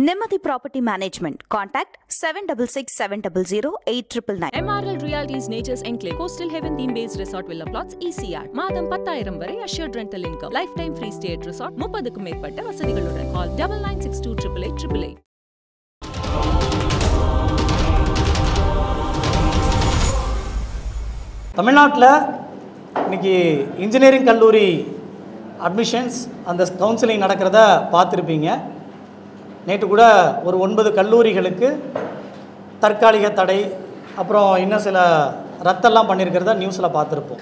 Nemathi Property Management. Contact 7667008999. MRL Realty's Nature's Enclave Coastal Heaven theme-based resort villa plots ECR. மாதம் 10,000 வரை assured rental income. Lifetime free stay at resort. 30க்கும் மேற்பட்ட வசதிகளுடன். Call 9962888888. தமிழ்நாட்டில் இன்னைக்கு engineering கல்லூரி admissions அந்த counselling நடக்கிறத பார்த்துருப்பீங்க. நேற்று கூட ஒரு 9 கல்லூரிகளுக்கு தற்காலிக தடை, அப்புறம் இன்னும் சில ரத்தெல்லாம் பண்ணியிருக்கிறத நியூஸில் பார்த்துருப்போம்.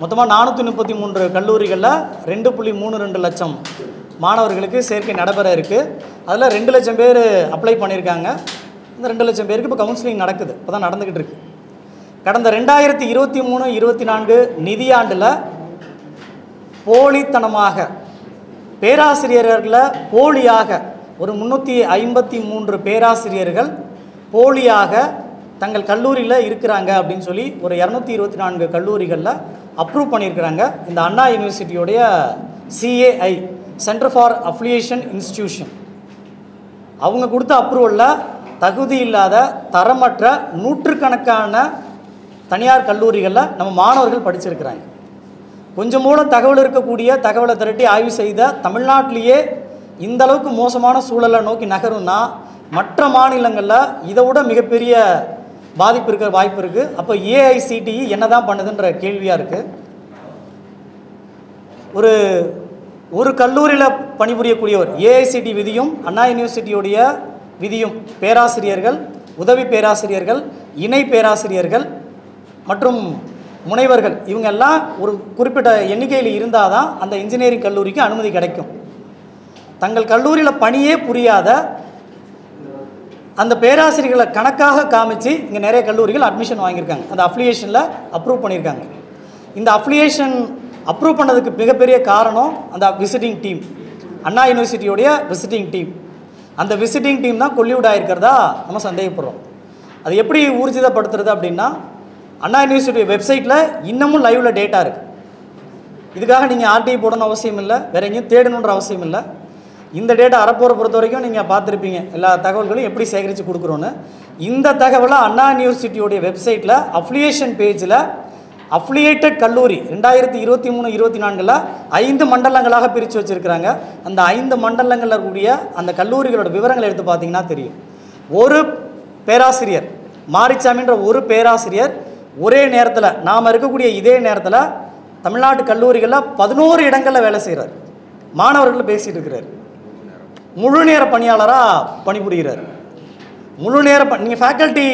மொத்தமாக 433 கல்லூரிகளில் 2.32 லட்சம் மாணவர்களுக்கு சேர்க்கை நடைபெற இருக்குது. அதில் 2 லட்சம் பேர் அப்ளை பண்ணியிருக்காங்க. இந்த 2 லட்சம் பேருக்கு இப்போ கவுன்சிலிங் நடக்குது, இப்போ தான் நடந்துக்கிட்டு இருக்குது. கடந்த 2023-24 நிதியாண்டில் போலித்தனமாக பேராசிரியர்களை போலியாக ஒரு 353 பேராசிரியர்கள் போலியாக தங்கள் கல்லூரியில் இருக்கிறாங்க அப்படின்னு சொல்லி ஒரு 224 கல்லூரிகளில் அப்ரூவ் பண்ணியிருக்கிறாங்க. இந்த அண்ணா யூனிவர்சிட்டியோடைய CAI centre for affiliation institution அவங்க கொடுத்த அப்ரூவலில் தகுதி இல்லாத தரமற்ற நூற்றுக்கணக்கான தனியார் கல்லூரிகளில் நம்ம மாணவர்கள் படிச்சிருக்கிறாங்க. கொஞ்சம் கூட தகவல் இருக்கக்கூடிய தகவலை திரட்டி ஆய்வு செய்த தமிழ்நாட்டிலேயே இந்த அளவுக்கு மோசமான சூழலை நோக்கி நகரும்னா மற்ற மாநிலங்களில் இதை விட மிகப்பெரிய பாதிப்பு இருக்கிற வாய்ப்பு இருக்குது. அப்போ AICTE என்ன தான் பண்ணுதுன்ற கேள்வியாக இருக்குது. ஒரு கல்லூரியில் பணிபுரியக்கூடியவர் AICTE விதியும் அண்ணா யூனிவர்சிட்டியோடைய விதியும் பேராசிரியர்கள், உதவி பேராசிரியர்கள், இணை பேராசிரியர்கள் மற்றும் முனைவர்கள் இவங்கெல்லாம் ஒரு குறிப்பிட்ட எண்ணிக்கையில் இருந்தால் தான் அந்த இன்ஜினியரிங் கல்லூரிக்கு அனுமதி கிடைக்கும். தங்கள் கல்லூரியில் பணியே புரியாத அந்த பேராசிரியர்களை கணக்காக காமிச்சு இங்கே நிறைய கல்லூரிகள் அட்மிஷன் வாங்கியிருக்காங்க. அந்த அஃபிலியேஷனில் அப்ரூவ் பண்ணியிருக்காங்க. இந்த அஃபிலியேஷன் அப்ரூவ் பண்ணதுக்கு மிகப்பெரிய காரணம் அந்த விசிட்டிங் டீம், அண்ணா யூனிவர்சிட்டியோடைய விசிட்டிங் டீம். அந்த விசிட்டிங் டீம் தான் கொல்லிவுட் ஆகிருக்கிறதா நம்ம சந்தேகப்படுறோம். அது எப்படி ஊர்ஜிதப்படுத்துறது அப்படின்னா, அண்ணா யூனிவர்சிட்டி வெப்சைட்டில் இன்னமும் லைவில் டேட்டா இருக்குது. இதுக்காக நீங்கள் RTI போடணும் அவசியம் இல்லை, வேறு எங்கேயும் தேடணுன்ற அவசியம் இல்லை. இந்த டேட்டா அறப்போரை பொறுத்த வரைக்கும் நீங்கள் பார்த்துருப்பீங்க எல்லா தகவல்களையும் எப்படி சேகரித்து கொடுக்குறோன்னு. இந்த தகவலை அண்ணா யூனிவர்சிட்டியோடைய வெப்சைட்டில் அஃபிலியேஷன் பேஜில் அஃபிலியேட்டட் கல்லூரி 2023-24 5 மண்டலங்களாக பிரித்து வச்சுருக்கிறாங்க. அந்த 5 மண்டலங்களில் இருக்கக்கூடிய அந்த கல்லூரிகளோட விவரங்களை எடுத்து பார்த்தீங்கன்னா தெரியும். ஒரு பேராசிரியர் மாரிச்சாமின்ற ஒரு பேராசிரியர் ஒரே நேரத்தில் நாம் இருக்கக்கூடிய இதே நேரத்தில் தமிழ்நாட்டு கல்லூரிகளில் 11 இடங்களில் வேலை செய்கிறார். மாணவர்கள் பேசிகிட்டு இருக்கிறார். முழு நேர பணியாளராக பணிபுரிகிறார். முழு நேர நீங்கள் ஃபேக்கல்ட்டி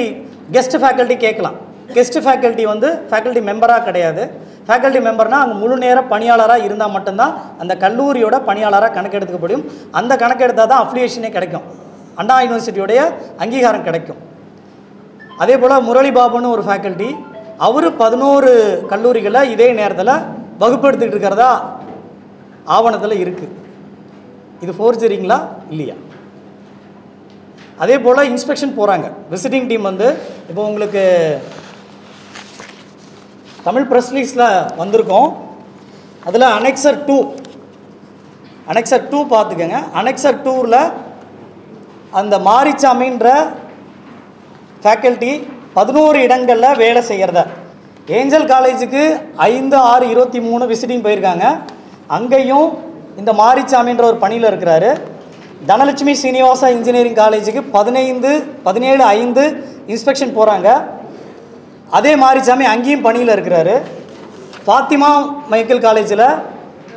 கெஸ்ட் ஃபேக்கல்ட்டி கேட்கலாம். கெஸ்ட் ஃபேக்கல்ட்டி ஃபேக்கல்ட்டி மெம்பராக கிடையாது. ஃபேக்கல்ட்டி மெம்பர்னால் அங்கே முழு நேர பணியாளராக இருந்தால் மட்டும்தான் அந்த கல்லூரியோட பணியாளராக கணக்கெடுத்துக்க முடியும். அந்த கணக்கெடுத்தால் தான் அஃபிலியேஷனே கிடைக்கும், அண்ணா யூனிவர்சிட்டியோடைய அங்கீகாரம் கிடைக்கும். அதே போல் முரளி பாபுன்னு ஒரு ஃபேக்கல்ட்டி, அவர் 11 கல்லூரிகளில் இதே நேரத்தில் வகுப்பு எடுத்துக்கிட்டு இருக்கிறதா ஆவணத்தில் இருக்குது. இது ஃபோர்ஜரிங்களா இல்லையா? அதே போல் இன்ஸ்பெக்ஷன் போகிறாங்க. விசிட்டிங் டீம் இப்போ உங்களுக்கு தமிழ் ப்ரெஸ் ரிலீஸில் வந்திருக்கோம். அதில் அனெக்சர் 2 பார்த்துக்கங்க. அனெக்சர் 2ல் அந்த மாரிச்சாமின்ற ஃபேக்கல்ட்டி 11 இடங்களில் வேலை செய்கிறத, ஏஞ்சல் காலேஜுக்கு 5/6/23 விசிட்டிங் போயிருக்காங்க. அங்கேயும் இந்த மாரிச்சாமின்ற ஒரு பணியில் இருக்கிறாரு. தனலட்சுமி சீனிவாசா இன்ஜினியரிங் காலேஜுக்கு 17/5 இன்ஸ்பெக்ஷன் போகிறாங்க. அதே மாரிச்சாமி அங்கேயும் பணியில் இருக்கிறாரு. ஃபாத்திமா மைக்கேல் காலேஜில்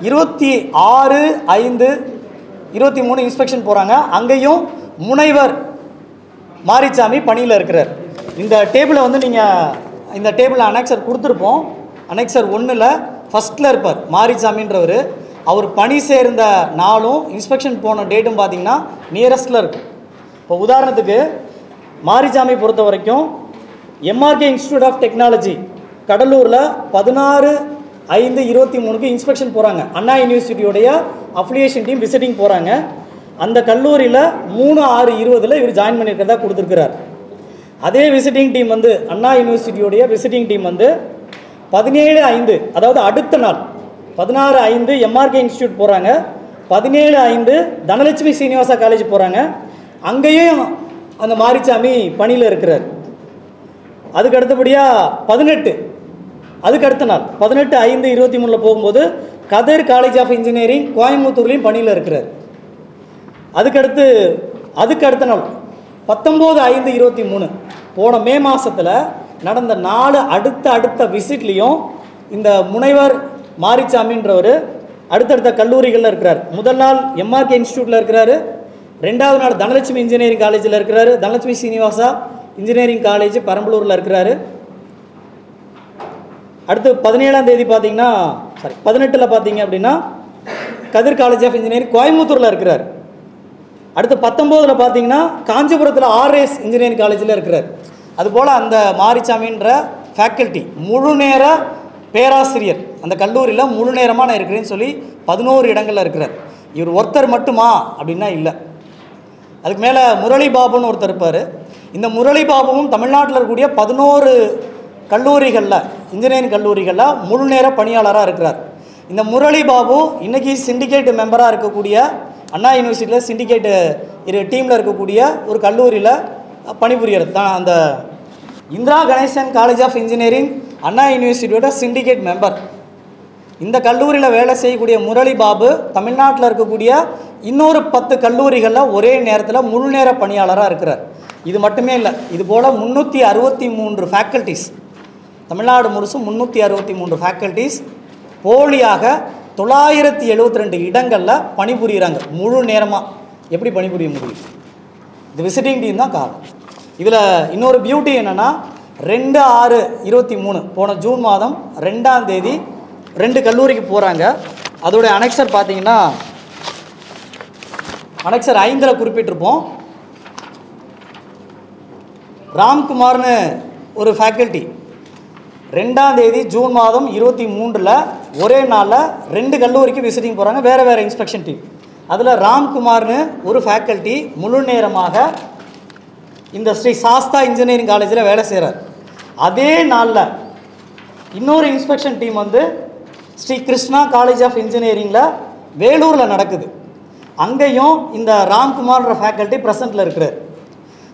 26/5/23 இன்ஸ்பெக்ஷன் போகிறாங்க. அங்கேயும் முனைவர் மாரிச்சாமி பணியில் இருக்கிறார். இந்த டேபிளை நீங்கள் இந்த டேபிளில் அனெக்சர் கொடுத்துருப்போம். அனெக்சர் 1ல் ஃபஸ்ட்டில் இருப்பார் மாரிச்சாமின்றவர். அவர் பணி சேர்ந்த நாளும் இன்ஸ்பெக்ஷன் போன டேட்டும் பார்த்திங்கன்னா நியரஸ்ட்டில் இருக்கும். இப்போ உதாரணத்துக்கு மாரிச்சாமி பொறுத்த வரைக்கும் MRK இன்ஸ்டியூட் ஆஃப் டெக்னாலஜி கடலூரில் 16/5/23 இன்ஸ்பெக்ஷன் போகிறாங்க. அண்ணா யூனிவர்சிட்டியோடைய அஃபிலியேஷன் டீம் விசிட்டிங் போகிறாங்க. அந்த கல்லூரியில் 3/6/20 இவர் ஜாயின் பண்ணியிருக்கிறதா கொடுத்துருக்கிறார். அதே விசிட்டிங் டீம் அண்ணா யூனிவர்சிட்டியோடைய விசிட்டிங் டீம் 17/5 அதாவது அடுத்த நாள் 16/5 MRK இன்ஸ்டியூட் போகிறாங்க. 17/5 தனலட்சுமி சீனிவாசா காலேஜ் போகிறாங்க. அங்கேயும் அந்த மாரிசாமி பணியில் இருக்கிறார். அதுக்கு அடுத்தபடியாக 18 அதுக்கு அடுத்த நாள் 18/5/23 போகும்போது கதிர் காலேஜ் ஆஃப் இன்ஜினியரிங் கோயம்புத்தூர்லேயும் பணியில் இருக்கிறார். அதுக்கு அடுத்த நாள் 19/5/23 போன மே மாதத்தில் நடந்த 4 அடுத்த விசிட்லேயும் இந்த முனைவர் மாரிசாமின்றவர் அடுத்தடுத்த கல்லூரிகளில் இருக்கிறார். முதல் நாள் எம்ஆர்கே இன்ஸ்டியூட்டில் இருக்கிறாரு. 2வது நாள் தனலட்சுமி இன்ஜினியரிங் காலேஜில் இருக்கிறாரு. தனலட்சுமி சீனிவாசா இன்ஜினியரிங் காலேஜ் பெரம்பலூரில் இருக்கிறாரு. அடுத்து 17ஆம் தேதி பார்த்தீங்கன்னா 18 பார்த்தீங்க அப்படின்னா கதிர் காலேஜ் ஆஃப் இன்ஜினியரிங் கோயம்புத்தூரில் இருக்கிறார். அடுத்து 19 பார்த்தீங்கன்னா காஞ்சிபுரத்தில் ஆர்எஸ் இன்ஜினியரிங் காலேஜில் இருக்கிறார். அதுபோல் அந்த மாரிசாமின்ற ஃபேக்கல்ட்டி முழு நேர பேராசிரியர் அந்த கல்லூரியில் முழு நேரமாக நான் இருக்கிறேன்னு சொல்லி 11 இடங்களில் இருக்கிறார். இவர் ஒருத்தர் மட்டுமா அப்படின்னா இல்லை. அதுக்கு மேலே முரளி பாபுன்னு ஒருத்தர் இருப்பார். இந்த முரளி பாபுவும் தமிழ்நாட்டில் இருக்கக்கூடிய 11 கல்லூரிகளில் இன்ஜினியரிங் கல்லூரிகளில் முழு நேர பணியாளராக இருக்கிறார். இந்த முரளி பாபு இன்றைக்கி சிண்டிகேட் மெம்பராக இருக்கக்கூடிய அண்ணா யூனிவர்சிட்டியில் சிண்டிகேட்டு டீமில் இருக்கக்கூடிய ஒரு கல்லூரியில் பணிபுரியறது தான் அந்த Indira Ganesan college of engineering Anna யூனிவர்சிட்டியோட சிண்டிகேட் மெம்பர். இந்த கல்லூரியில் வேலை செய்யக்கூடிய முரளி பாபு தமிழ்நாட்டில் இருக்கக்கூடிய இன்னொரு 10 கல்லூரிகளில் ஒரே நேரத்தில் முழு நேர பணியாளராக இருக்கிறார். இது மட்டுமே இல்லை, இது போல் 363 ஃபேக்கல்ட்டிஸ் தமிழ்நாடு முழுசும் 363 ஃபேக்கல்ட்டிஸ் போலியாக 972 இடங்களில் பணிபுரிகிறாங்க முழு நேரமாக. எப்படி பணிபுரிய முடியும்? இது விசிட்டிங் டீம் தான் காரணம். இதில் இன்னொரு பியூட்டி என்னென்னா 2/6/23 போன ஜூன் மாதம் 2ஆம் தேதி 2 கல்லூரிக்கு போகிறாங்க. அதோடைய அனெக்சர் பார்த்தீங்கன்னா அனெக்சர் 5 குறிப்பிட்டிருப்போம். ராம்குமார்னு ஒரு ஃபேக்கல்ட்டி 2ஆம் தேதி ஜூன் மாதம் 23 ஒரே நாளில் 2 கல்லூரிக்கு விசிட்டிங் போகிறாங்க, வேறு இன்ஸ்பெக்ஷன் டீம். அதில் ராம்குமார்னு ஒரு ஃபேக்கல்ட்டி முழு நேரமாக இந்த ஸ்ரீ சாஸ்தா இன்ஜினியரிங் காலேஜில் வேலை செய்கிறார். அதே நாளில் இன்னொரு inspection team Sri Krishna college of இன்ஜினியரிங்கில் வேலூரில் நடக்குது. அங்கேயும் இந்த ராம்குமார்ன்ற ஃபேக்கல்ட்டி ப்ரெசண்ட்டில் இருக்கிறார்.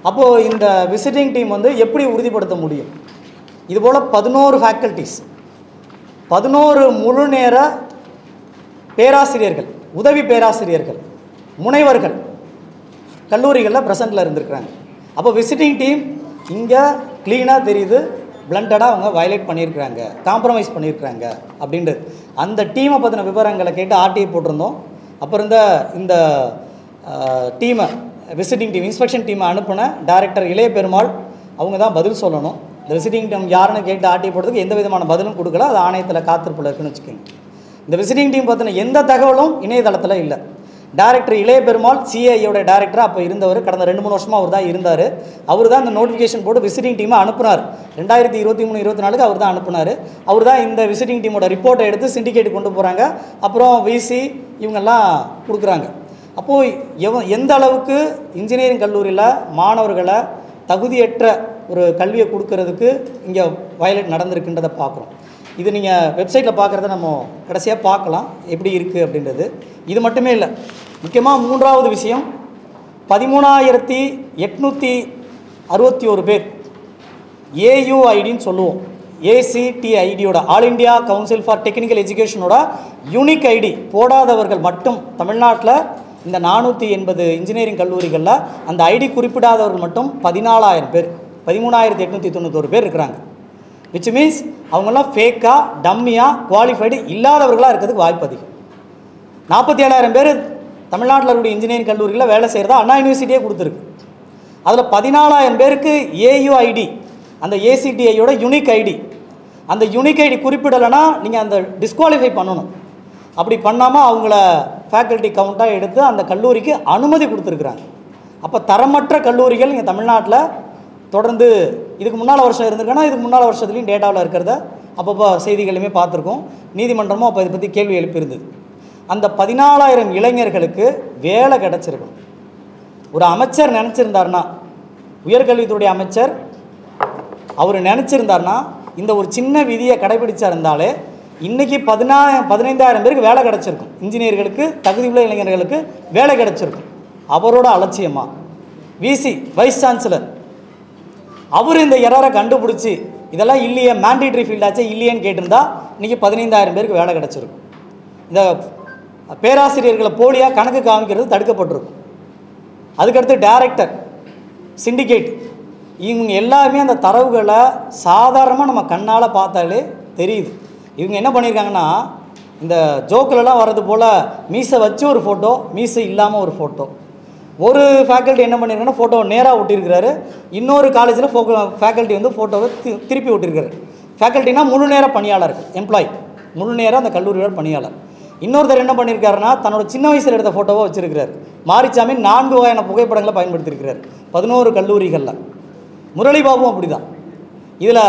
அப்போது இந்த விசிட்டிங் டீம் எப்படி உறுதிப்படுத்த முடியும்? இதுபோல் 11 ஃபேக்கல்ட்டிஸ் 11 முழு நேர பேராசிரியர்கள், உதவி பேராசிரியர்கள், முனைவர்கள் கல்லூரிகளில் ப்ரெசண்ட்டில் இருந்திருக்கிறாங்க. அப்போ விசிட்டிங் டீம் இங்கே க்ளீனாக தெரியுது, பிளண்டடாக அவங்க வயலேட் பண்ணியிருக்கிறாங்க, காம்ப்ரமைஸ் பண்ணியிருக்கிறாங்க அப்படின்றது. அந்த டீமை பற்றின விவரங்களை கேட்டு ஆர்டிஐ போட்டிருந்தோம். அப்புறம் இந்த டீமை விசிட்டிங் டீம் இன்ஸ்பெக்ஷன் டீமை அனுப்பின டைரக்டர் இளைய பெருமாள் அவங்க தான் பதில் சொல்லணும். இந்த விசிட்டிங் டீம் யாருன்னு கேட்டு ஆர்டிஐ போடுறதுக்கு எந்த விதமான பதிலும் கொடுக்கல. அது ஆணையத்தில் காத்திருப்பில் இருக்குன்னு வச்சுக்கோங்க. இந்த விசிட்டிங் டீம் பற்றின எந்த தகவலும் இணையதளத்தில் இல்லை. டைரக்டர் இளைய பெருமாள் சிஐயோட டைரக்டராக அப்போ இருந்தவர். கடந்த 2-3 வருஷமாக அவர் தான் இருந்தார். அவர் தான் இந்த நோட்டிஃபிகேஷன் போட்டு விசிட்டிங் டீமை அனுப்புனார். 2023-24 அவர் தான் அனுப்புனார். அவர் தான் இந்த விசிட்டிங் டீமோட ரிப்போர்ட்டை எடுத்து சிண்டிகேட் கொண்டு போகிறாங்க. அப்புறம் விசி இவங்கெல்லாம் கொடுக்குறாங்க. அப்போது எந்த அளவுக்கு இன்ஜினியரிங் கல்லூரியில் மாணவர்களை தகுதியற்ற ஒரு கல்வியை கொடுக்கறதுக்கு இங்கே வயலேட் நடந்திருக்குன்றதை பார்க்குறோம். இது நீங்கள் வெப்சைட்டில் பார்க்குறத நம்ம கடைசியாக பார்க்கலாம் எப்படி இருக்குது அப்படின்றது. இது மட்டுமே இல்லை, முக்கியமாக 3வது விஷயம் 13,861 பேர் ஏயுஐடின்னு சொல்லுவோம். ஏசிடிஐடியோட all India council for technical எஜுகேஷனோட யூனிக் ஐடி போடாதவர்கள் மட்டும் தமிழ்நாட்டில் இந்த 480 இன்ஜினியரிங் கல்லூரிகளில் அந்த ஐடி குறிப்பிடாதவர்கள் மட்டும் 14,000 பேர், 13,891 பேர் இருக்கிறாங்க. விச் மீன்ஸ் அவங்களாம் ஃபேக்காக, டம்மியாக, குவாலிஃபைடு இல்லாதவர்களாக இருக்கிறதுக்கு வாய்ப்பு அதிகம். 47,000 பேர் தமிழ்நாட்டில் இருக்கக்கூடிய இன்ஜினியரிங் கல்லூரியில் வேலை செய்கிறதா அண்ணா யூனிவர்சிட்டியே கொடுத்துருக்கு. அதில் 14,000 பேருக்கு ஏயுஐடி, அந்த ஏசிடிஐயோட யூனிக் ஐடி, அந்த யூனிக் ஐடி குறிப்பிடலைன்னா நீங்கள் அந்த டிஸ்குவாலிஃபை பண்ணணும். அப்படி பண்ணாமல் அவங்கள ஃபேக்கல்ட்டி கவுண்ட்டாக எடுத்து அந்த கல்லூரிக்கு அனுமதி கொடுத்துருக்குறாங்க. அப்போ தரமற்ற கல்லூரிகள் இங்கே தமிழ்நாட்டில் தொடர்ந்து இதுக்கு முன்னால் வருஷம் இருந்திருக்குன்னா இதுக்கு முன்னால் வருஷத்துலேயும் டேட்டாவில் இருக்கிறத அப்பப்போ செய்திகளுமே பார்த்துருக்கோம். நீதிமன்றமும் அப்போ இதை பற்றி கேள்வி எழுப்பியிருந்தது. அந்த 14,000 இளைஞர்களுக்கு வேலை கிடச்சிருக்கும். ஒரு அமைச்சர் நினச்சிருந்தார்னா, உயர்கல்வித்துறை அமைச்சர் அவர் நினச்சிருந்தார்னா இந்த ஒரு சின்ன விதியை கடைபிடிச்சா இருந்தாலே இன்றைக்கி 15,000 பேருக்கு வேலை கிடச்சிருக்கும். இன்ஜினியர்களுக்கு, தகுதியுள்ள இளைஞர்களுக்கு வேலை கிடச்சிருக்கும். அவரோட அலட்சியமாக விசி வைஸ் சான்சலர் அவர் இந்த எரரை கண்டுபிடிச்சி இதெல்லாம் இல்லையே மேண்டேட்ரி ஃபீல்டாச்சே இல்லையேன்னு கேட்டிருந்தா இன்றைக்கி 15,000 பேருக்கு வேலை கிடச்சிருக்கும். இந்த பேராசிரியர்களை போலியாக கணக்கு காமிக்கிறது தடுக்கப்பட்டிருக்கும். அதுக்கடுத்து டைரக்டர், சிண்டிகேட், இவங்க எல்லாருமே அந்த தரவுகளை சாதாரணமாக நம்ம கண்ணால் பார்த்தாலே தெரியுது. இவங்க என்ன பண்ணியிருக்காங்கன்னா, இந்த ஜோக்கிலலாம் வர்றது போல் மீசை வச்சு ஒரு ஃபோட்டோ, மீசை இல்லாமல் ஒரு ஃபோட்டோ. ஒரு ஃபேக்கல்ட்டி என்ன பண்ணியிருக்காங்கன்னா ஃபோட்டோவை நேராக ஒட்டியிருக்கிறாரு, இன்னொரு காலேஜில் ஃபேக்கல்ட்டி வந்து ஃபோட்டோவை திருப்பி ஒட்டியிருக்காரு. ஃபேக்கல்ட்டினா முழு நேர பணியாளர், எம்ப்ளாயி, முழு நேரம் அந்த கல்லூரியோட பணியாளர். இன்னொருத்தர் என்ன பண்ணியிருக்காருன்னா தன்னோட சின்ன வயசில் எடுத்த ஃபோட்டோவை வச்சுருக்கிறார். மாரிச்சாமி 4 வகையான புகைப்படங்களை பயன்படுத்தியிருக்கிறார் 11 கல்லூரிகளில். முரளிபாபும் அப்படி தான். இதில்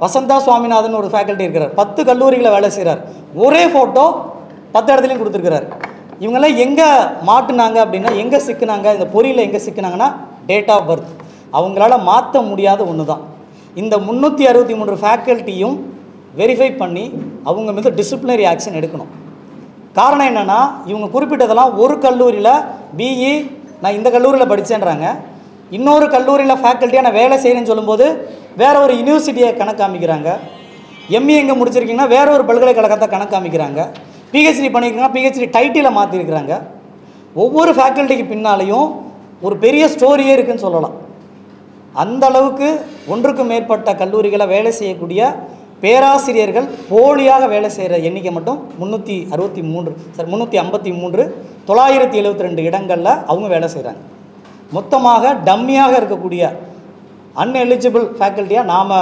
வசந்தா சுவாமிநாதன் ஒரு ஃபேக்கல்ட்டி இருக்கிறார், 10 கல்லூரிகளை வேலை செய்கிறார். ஒரே ஃபோட்டோ 10 இடத்துலையும் கொடுத்துருக்கிறார். இவங்கெல்லாம் எங்கே மாட்டுனாங்க அப்படின்னா, எங்கே சிக்கினாங்க, இந்த பொறியில் எங்கே சிக்கினாங்கன்னா டேட் ஆஃப் பர்த். அவங்களால மாற்ற முடியாத ஒன்று தான். இந்த 363 ஃபேக்கல்ட்டியும் வெரிஃபை பண்ணி அவங்க மீது டிசிப்ளினரி ஆக்ஷன் எடுக்கணும். காரணம் என்னென்னா, இவங்க குறிப்பிட்டதெல்லாம் ஒரு கல்லூரியில் பிஇ நான் இந்த கல்லூரியில் படித்தேன்றாங்க, இன்னொரு கல்லூரியில் ஃபேக்கல்ட்டியாக நான் வேலை செய்கிறேன்னு சொல்லும்போது வேற ஒரு யூனிவர்சிட்டியை கணக்கு காமிக்கிறாங்க. எம்இ எங்கே முடிச்சிருக்கீங்கன்னா வேற ஒரு பல்கலைக்கழகத்தை கணக்கு காமிக்கிறாங்க. பிஹெச்டி பண்ணியிருக்கீங்கன்னா பிஹெச்டி டைட்டில் மாற்றிருக்கிறாங்க. ஒவ்வொரு ஃபேக்கல்ட்டிக்கு பின்னாலேயும் ஒரு பெரிய ஸ்டோரியே இருக்குதுன்னு சொல்லலாம். அந்த அளவுக்கு ஒன்றுக்கு மேற்பட்ட கல்லூரிகளை வேலை செய்யக்கூடிய பேராசிரியர்கள் போலியாக வேலை செய்கிற எண்ணிக்கை மட்டும் 353 972 இடங்களில் அவங்க வேலை செய்கிறாங்க. மொத்தமாக டம்மியாக இருக்கக்கூடிய அன்எலிஜிபிள் ஃபேக்கல்ட்டியாக நாம்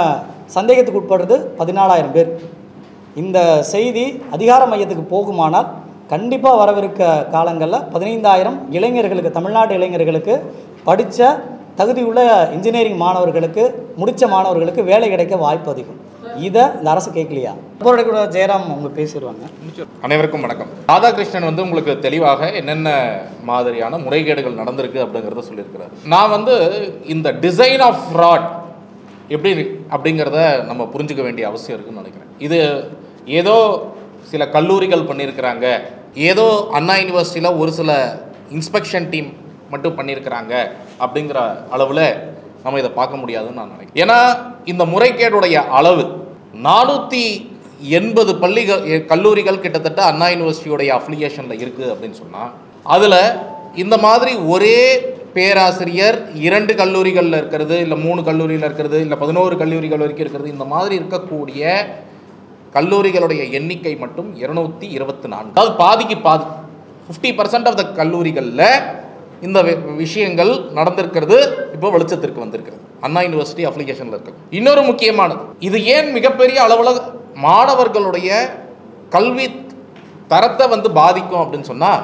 சந்தேகத்துக்கு உட்படுறது 14,000 பேர். இந்த செய்தி அதிகார மையத்துக்கு போகுமானால் கண்டிப்பாக வரவிருக்க காலங்களில் 15,000 இளைஞர்களுக்கு, தமிழ்நாடு இளைஞர்களுக்கு, படித்த தகுதியுள்ள இன்ஜினியரிங் மாணவர்களுக்கு, முடித்த மாணவர்களுக்கு வேலை கிடைக்க வாய்ப்பு அதிகம். இதை இந்த அரசு கேட்கலையா? கூட ஜெயராம் அவங்க பேசிடுவாங்க. அனைவருக்கும் வணக்கம். ராதாகிருஷ்ணன் வந்து உங்களுக்கு தெளிவாக என்னென்ன மாதிரியான முறைகேடுகள் நடந்திருக்கு அப்படிங்கிறத சொல்லியிருக்கிறார். நான் இந்த டிசைன் ஆஃப் ஃப்ராட் எப்படி அப்படிங்கிறத நம்ம புரிஞ்சுக்க வேண்டிய அவசியம் இருக்குன்னு நினைக்கிறேன். இது ஏதோ சில கல்லூரிகள் பண்ணியிருக்கிறாங்க, ஏதோ அண்ணா யூனிவர்சிட்டியில் ஒரு சில இன்ஸ்பெக்ஷன் டீம் மட்டும் பண்ணியிருக்கிறாங்க அப்படிங்கிற அளவில் நம்ம இதை பார்க்க முடியாதுன்னு நான் நினைக்கிறேன். ஏன்னா இந்த முறைகேடுடைய அளவு 480 கல்லூரிகள் கிட்டத்தட்ட அண்ணா யூனிவர்சிட்டியோடைய அஃபிலியேஷனில் இருக்குது அப்படின்னு சொன்னால், அதில் இந்த மாதிரி ஒரே பேராசிரியர் 2 கல்லூரிகளில் இருக்கிறது, இல்லை 3 கல்லூரியில் இருக்கிறது, இல்லை 11 கல்லூரிகள் வரைக்கும் இருக்கிறது, இந்த மாதிரி இருக்கக்கூடிய கல்லூரிகளுடைய எண்ணிக்கை மட்டும் 224. அதாவது பாதிக்கு பாதி, 50% ஆஃப் த கல்லூரிகளில் இந்த விஷயங்கள் நடந்திருக்கிறது இப்போ வெளிச்சத்திற்கு வந்திருக்கிறது அண்ணா யூனிவர்சிட்டி அப்ளிகேஷனில் இருக்குது. இன்னொரு முக்கியமானது, இது ஏன் மிகப்பெரிய அளவில் மாணவர்களுடைய கல்வி தரத்தை பாதிக்கும் அப்படின்னு சொன்னால்,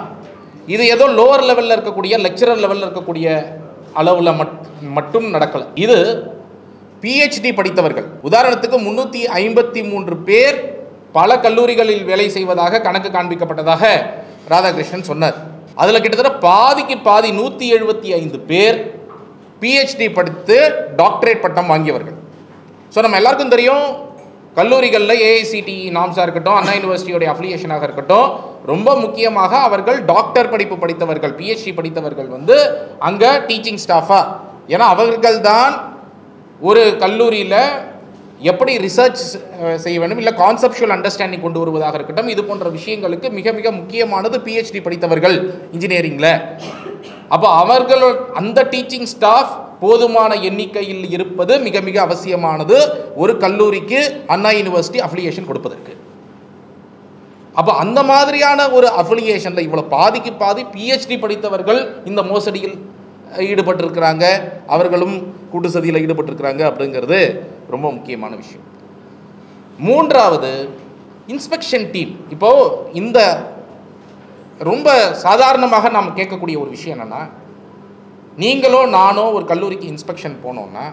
இது ஏதோ லோவர் லெவலில் இருக்கக்கூடிய லெக்சரர் லெவலில் இருக்கக்கூடிய அளவில் மட்டும் நடக்கலை. இது பிஹெச்டி படித்தவர்கள், உதாரணத்துக்கு 353 பேர் பல கல்லூரிகளில் வேலை செய்வதாக கணக்கு காண்பிக்கப்பட்டதாக ராதாகிருஷ்ணன் சொன்னார். அதில் கிட்டத்தட்ட பாதிக்கு பாதி 175 பேர் பிஹெச்டி படித்து டாக்டரேட் பட்டம் வாங்கியவர்கள். ஸோ நம்ம எல்லாருக்கும் தெரியும், கல்லூரிகளில் ஏஐசிடி நாம்ஸாக இருக்கட்டும், அண்ணா யூனிவர்சிட்டியோடைய அஃபிலியேஷனாக இருக்கட்டும், ரொம்ப முக்கியமாக அவர்கள் டாக்டர் படிப்பு படித்தவர்கள், பிஹெச்டி படித்தவர்கள் அங்கே டீச்சிங் ஸ்டாஃபாக, ஏன்னா அவர்கள் தான் ஒரு கல்லூரியில் எப்படி ரிசர்ச் செய்ய வேண்டும், இல்லை கான்செப்சுவல் அண்டர்ஸ்டாண்டிங் கொண்டு வருவதாக இருக்கட்டும், இது போன்ற விஷயங்களுக்கு மிக மிக முக்கியமானது பிஹெச்டி படித்தவர்கள் இன்ஜினியரிங்கில். அப்போ அவர்கள் அந்த டீச்சிங் ஸ்டாஃப் போதுமான எண்ணிக்கையில் இருப்பது மிக மிக அவசியமானது ஒரு கல்லூரிக்கு அண்ணா யூனிவர்சிட்டி அஃபிலியேஷன் கொடுப்பதற்கு. அப்போ அந்த மாதிரியான ஒரு அஃபிலியேஷனில் இவ்வளோ பாதிக்கு பாதி பிஹெச்டி படித்தவர்கள் இந்த மோசடியில் ஈடுபட்டிருக்கிறாங்க, அவர்களும் கூட்டு சதியில் ஈடுபட்டிருக்கிறாங்க அப்படிங்கிறது ரொம்ப முக்கியமான விஷயம். மூன்றாவது, இன்ஸ்பெக்ஷன் டீம். இப்போது இந்த ரொம்ப சாதாரணமாக நாம் கேட்கக்கூடிய ஒரு விஷயம் என்னென்னா, நீங்களோ நானோ ஒரு கல்லூரிக்கு இன்ஸ்பெக்ஷன் போனோன்னா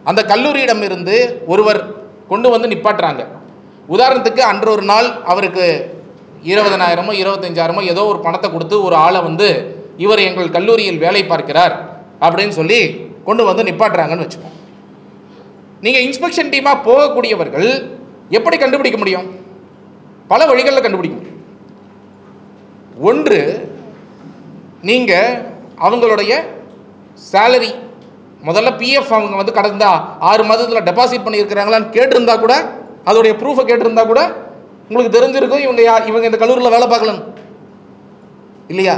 அந்த கல்லூரியிடமிருந்து ஒருவர் கொண்டு நிப்பாட்டுறாங்க. உதாரணத்துக்கு அன்று ஒரு நாள் அவருக்கு 20,000 25,000 ஏதோ ஒரு பணத்தை கொடுத்து ஒரு ஆளை இவர் எங்கள் கல்லூரியில் வேலை பார்க்கிறார் அப்படின்னு சொல்லி கொண்டு நிப்பாட்டுறாங்கன்னு வச்சுப்போம். நீங்கள் இன்ஸ்பெக்ஷன் டீமாக போகக்கூடியவர்கள் எப்படி கண்டுபிடிக்க முடியும்? பல வழிகளில் கண்டுபிடிக்க முடியும். ஒன்று, நீங்கள் அவங்களுடைய சேலரி முதல்ல பிஎஃப் அவங்க வந்து கடந்த 6 மாதத்தில் டெபாசிட் பண்ணியிருக்கிறாங்களான்னு கேட்டிருந்தா கூட, அதோடைய ப்ரூஃபை கேட்டிருந்தா கூட உங்களுக்கு தெரிஞ்சிருக்கும் இவங்க இந்த கல்லூரியில் வேலை பார்க்கலன்னு இல்லையா?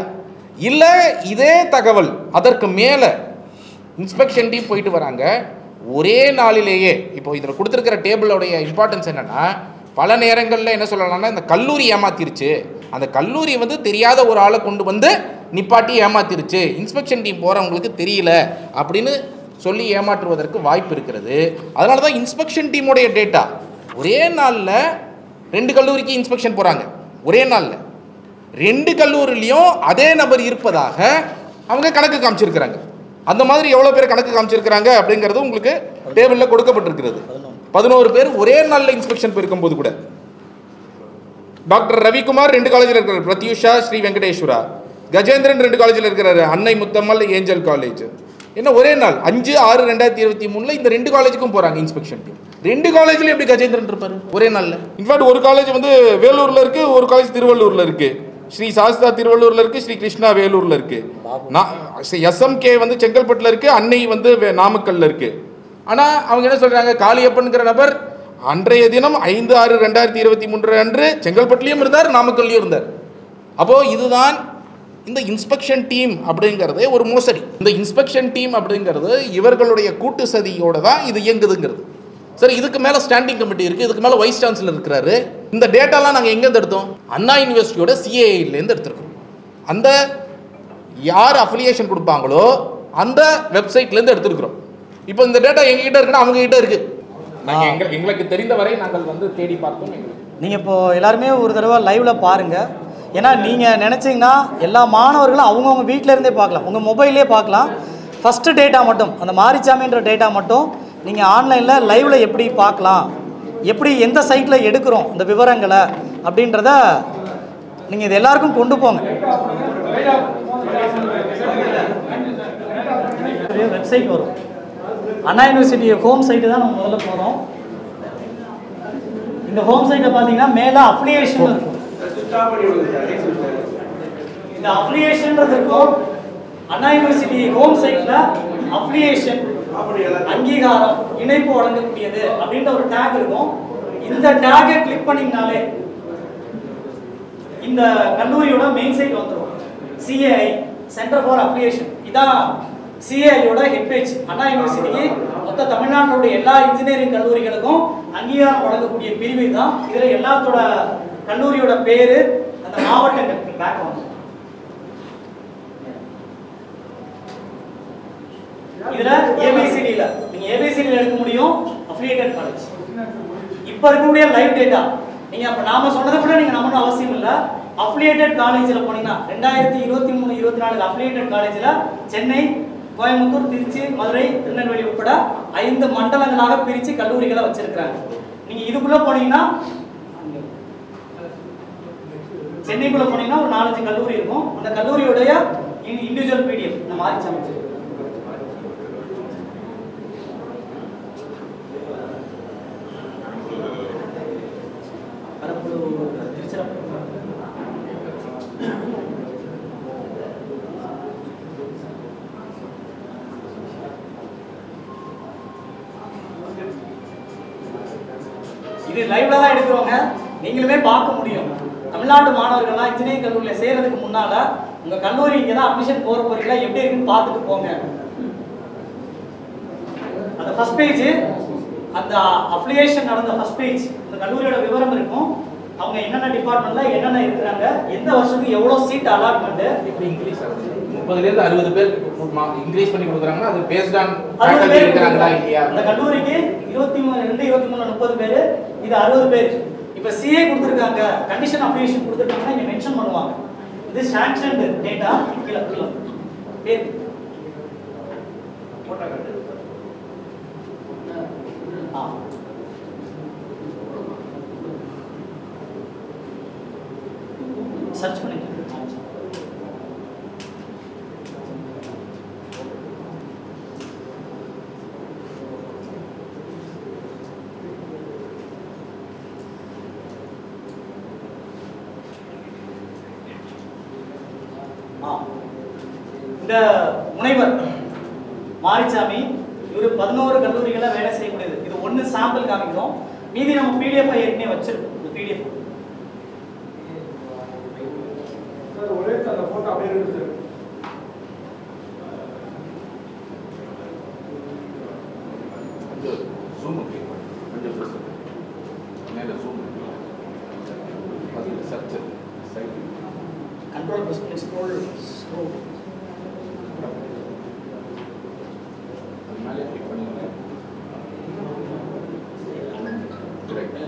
இல்லை இதே தகவல் அதற்கு மேலே இன்ஸ்பெக்ஷன் டீம் போயிட்டு வராங்க ஒரே நாளிலேயே. இப்போ இதில் கொடுத்துருக்கிற டேபிளோடைய இம்பார்ட்டன்ஸ் என்னென்னா, பல நேரங்களில் என்ன சொல்லலாம்னா, இந்த கல்லூரி ஏமாத்திருச்சு, அந்த கல்லூரி வந்து தெரியாத ஒரு ஆளை கொண்டு வந்து நிப்பாட்டி ஏமாத்திருச்சு, இன்ஸ்பெக்ஷன் டீம் போகிறவங்களுக்கு தெரியல அப்படின்னு சொல்லி ஏமாற்றுவதற்கு வாய்ப்பு இருக்கிறது. அதனால தான் இன்ஸ்பெக்ஷன் டீமுடைய டேட்டா ஒரே நாளில் 2 கல்லூரிக்கு இன்ஸ்பெக்ஷன் போகிறாங்க. ஒரே நாளில் 2 கல்லூரிலையும் அதே நபர் இருப்பதாக அவங்க கணக்கு காமிச்சிருக்கிறாங்க. அந்த மாதிரி எவ்வளோ பேர் கணக்கு காமிச்சிருக்கிறாங்க அப்படிங்கிறது உங்களுக்கு டேபிளில் கொடுக்கப்பட்டிருக்கிறது. 11 பேர் ஒரே நாளில் இன்ஸ்பெக்ஷன் போயிருக்கும் போது கூட. டாக்டர் ரவிக்குமார் 2 காலேஜில் இருக்கிறார், பிரத்யூஷா ஸ்ரீ வெங்கடேஸ்வரா, கஜேந்திரன் 2 காலேஜில் இருக்கிறாரு, அன்னை முத்தம்மல் ஏஞ்சல் காலேஜ். என்ன ஒரே நாள் 5/6/2023 இந்த 2 காலேஜுக்கும் போகிறாங்க இன்ஸ்பெக்ஷன் டீம். 2 காலேஜில் எப்படி கஜேந்திரன் இருப்பார் ஒரே நாளில்? இன்ஃபேக்ட் ஒரு காலேஜ் வந்து வேலூரில் இருக்குது, ஒரு காலேஜ் திருவள்ளூரில் இருக்குது. ஸ்ரீ சாஸ்தா திருவள்ளூரில் இருக்குது, ஸ்ரீ கிருஷ்ணா வேலூரில் இருக்குது, எஸ்எம்கே வந்து செங்கல்பட்டில் இருக்குது, அன்னை வந்து நாமக்கல்லில் இருக்குது. ஆனால் அவங்க என்ன சொல்கிறாங்க, காளியப்பன்கிற நபர் அன்றைய தினம் 5/6/2023 அன்று செங்கல்பட்டுலேயும் இருந்தார், நாமக்கல்லையும் இருந்தார். அப்போது இதுதான் இந்த இன்ஸ்பெக்ஷன் டீம் அப்படிங்கிறதே ஒரு மோசடி. இந்த இன்ஸ்பெக்ஷன் டீம் அப்படிங்கிறது இவர்களுடைய கூட்டு சதியோடு தான் இது இயங்குதுங்கிறது. சரி, இதுக்கு மேலே ஸ்டாண்டிங் கமிட்டி இருக்குது, இதுக்கு மேலே வைஸ் சான்சலர் இருக்கிறாரு. இந்த டேட்டாலாம் நாங்கள் எங்கேருந்து எடுத்தோம்? அண்ணா யூனிவர்சிட்டியோட சிஏஐலேருந்து எடுத்திருக்கோம். அந்த யார் அஃபிலியேஷன் கொடுப்பாங்களோ அந்த வெப்சைட்லேருந்து எடுத்துருக்குறோம். இப்போ இந்த டேட்டா எங்ககிட்ட இருக்குன்னா அவங்க கிட்ட இருக்குது. நாங்கள் எங்களுக்கு தெரிந்த வரை நாங்கள் வந்து தேடி பார்த்தோம். நீங்கள் இப்போது எல்லாருமே ஒரு தடவை லைவில் பாருங்கள். ஏன்னா நீங்கள் நினச்சிங்கன்னா எல்லா மாணவர்களும் அவங்கவுங்க வீட்டில் இருந்தே பார்க்கலாம், உங்கள் மொபைல்லே பார்க்கலாம். ஃபஸ்ட்டு டேட்டா மட்டும், அந்த மாரிச்சாமின்ற டேட்டா மட்டும் நீங்கள் ஆன்லைனில் லைவில் எப்படி பார்க்கலாம், எப்படி எந்த சைட்டில் எடுக்கிறோம் இந்த விவரங்களை அப்படின்றத நீங்கள் இது எல்லாருக்கும் கொண்டு போங்க. வெப்சைட் வரும், அண்ணா யூனிவர்சிட்டி ஹோம் சைட்டு தான் நம்ம முதல்ல போகிறோம். இந்த ஹோம் சைட்டை பார்த்தீங்கன்னா மேலே அப்ளிகேஷன் இருக்கும். இந்த அப்ளிகேஷன்றது இருக்கும். அண்ணா யூனிவர்சிட்டி ஹோம் சைட்டில் அப்ளிகேஷன், அங்கீகாரம், இணைப்பு வழங்கக்கூடியது அப்படின்ற ஒரு டேக் இருக்கும். இந்த டேகை கிளிக் பண்ணிங்கனாலே இந்த கல்லூரியோட மெயின் சைட் வந்துடும். சிஏஐ சென்டர் ஃபார் அப்ளிகேஷன், இதான் சிஏஐயோட ஹெட் பேஜ். அண்ணா யூனிவர்சிட்டிக்கு மொத்த தமிழ்நாட்டினுடைய எல்லா இன்ஜினியரிங் கல்லூரிகளுக்கும் அங்கீகாரம் வழங்கக்கூடிய பிரிவு தான். இதில் எல்லாத்தோட கல்லூரியோட பேரு, அந்த மாவட்டங்கள் பேக்ரவுண்ட். இதுல ஏபிசிடில நீங்க ஏபிசிடில எடுக்க முடியும், அஃபிலியேட்டட் காலேஜ். இப்போ இருக்கக்கூடிய லைவ் டேட்டா நீங்க அப்ப நாம சொன்னதை கூட நீங்க நம்பணும் அவசியம் இல்லை. அஃபிலியேட்டட் காலேஜில் போனீங்கன்னா 2023-24 அஃபிலியேட்டட் காலேஜில் சென்னை, கோயம்புத்தூர், திருச்சி, மதுரை, திருநெல்வேலி உட்பட 5 மண்டலங்களாக பிரித்து கல்லூரிகளை வச்சிருக்கிறாங்க. நீங்கள் இதுக்குள்ளே போனீங்கன்னா சென்னைக்குள்ளே போனீங்கன்னா ஒரு 4-5 கல்லூரி இருக்கும். அந்த கல்லூரியுடைய இண்டிவிஜுவல் பிடிஎஃப் இந்த மாதிரி சமைச்சு இது லைவ்ல தான் எடுக்கிறோங்க, நீங்களுமே பார்க்க முடியும். தமிழ்நாட்டு மாணவர்கள்லாம் இன்ஜினியரிங் கல்லூரியில் சேர்றதுக்கு முன்னால உங்க கல்லூரி இங்கே தான் அட்மிஷன் போற போறீங்களா, எப்படி இருக்குன்னு பார்த்துட்டு போங்க. அந்த ஃபர்ஸ்ட் பேஜ், அந்த அப்ளிகேஷன் நடந்த ஃபர்ஸ்ட் பேஜ், அந்த கல்லூரியோட விவரம் இருக்கும். அவங்க என்னென்ன டிபார்ட்மெண்ட்ல என்னென்ன இருக்கிறாங்க, எந்த வருஷத்துக்கு எவ்வளோ சீட் அலாட்மெண்ட், எப்படி இன்க்ரீஸ் ஆகுது. 30லேருந்து 60 பேர் இன்க்ரீஸ் பண்ணி கொடுக்குறாங்கன்னா அது பேஸ்ட் ஆன் ஃபேக்கல்டி இருக்கிறாங்களா இல்லையா. அந்த கல்லூரிக்கு 23, 30 பேர், இது 60 பேர். இப்போ சிஏ கொடுத்துருக்காங்க, கண்டிஷன் அப்ளிகேஷன் கொடுத்துருக்காங்கன்னா இங்கே மென்ஷன் பண்ணுவாங்க. இது சாங்ஷன்டு டேட்டா கீழே பேர் சர்ச் பண்ணிக்கலாம். இந்த முனைவர் மாரிசாமி இவர் 11 கல்லூரிகளை வேலை செய்யக்கூடியது. இது ஒன்று சாம்பிள் காமிக்கிறோம், மீதி நம்ம பிடிஎஃப் ஏற்கனவே வச்சிருக்கோம். இந்த பிடிஎஃப் ஒரே அந்த போட்டோ அப்படியே இருக்கு. ஜூம் கொஞ்சம் மேலே ஜூம் அது சர்ச் சைட் கண்ட்ரோல் ப்ரெஸ் பண்ணி ஸ்க்ரோல் மேலே கிளிக் பண்ணுங்க.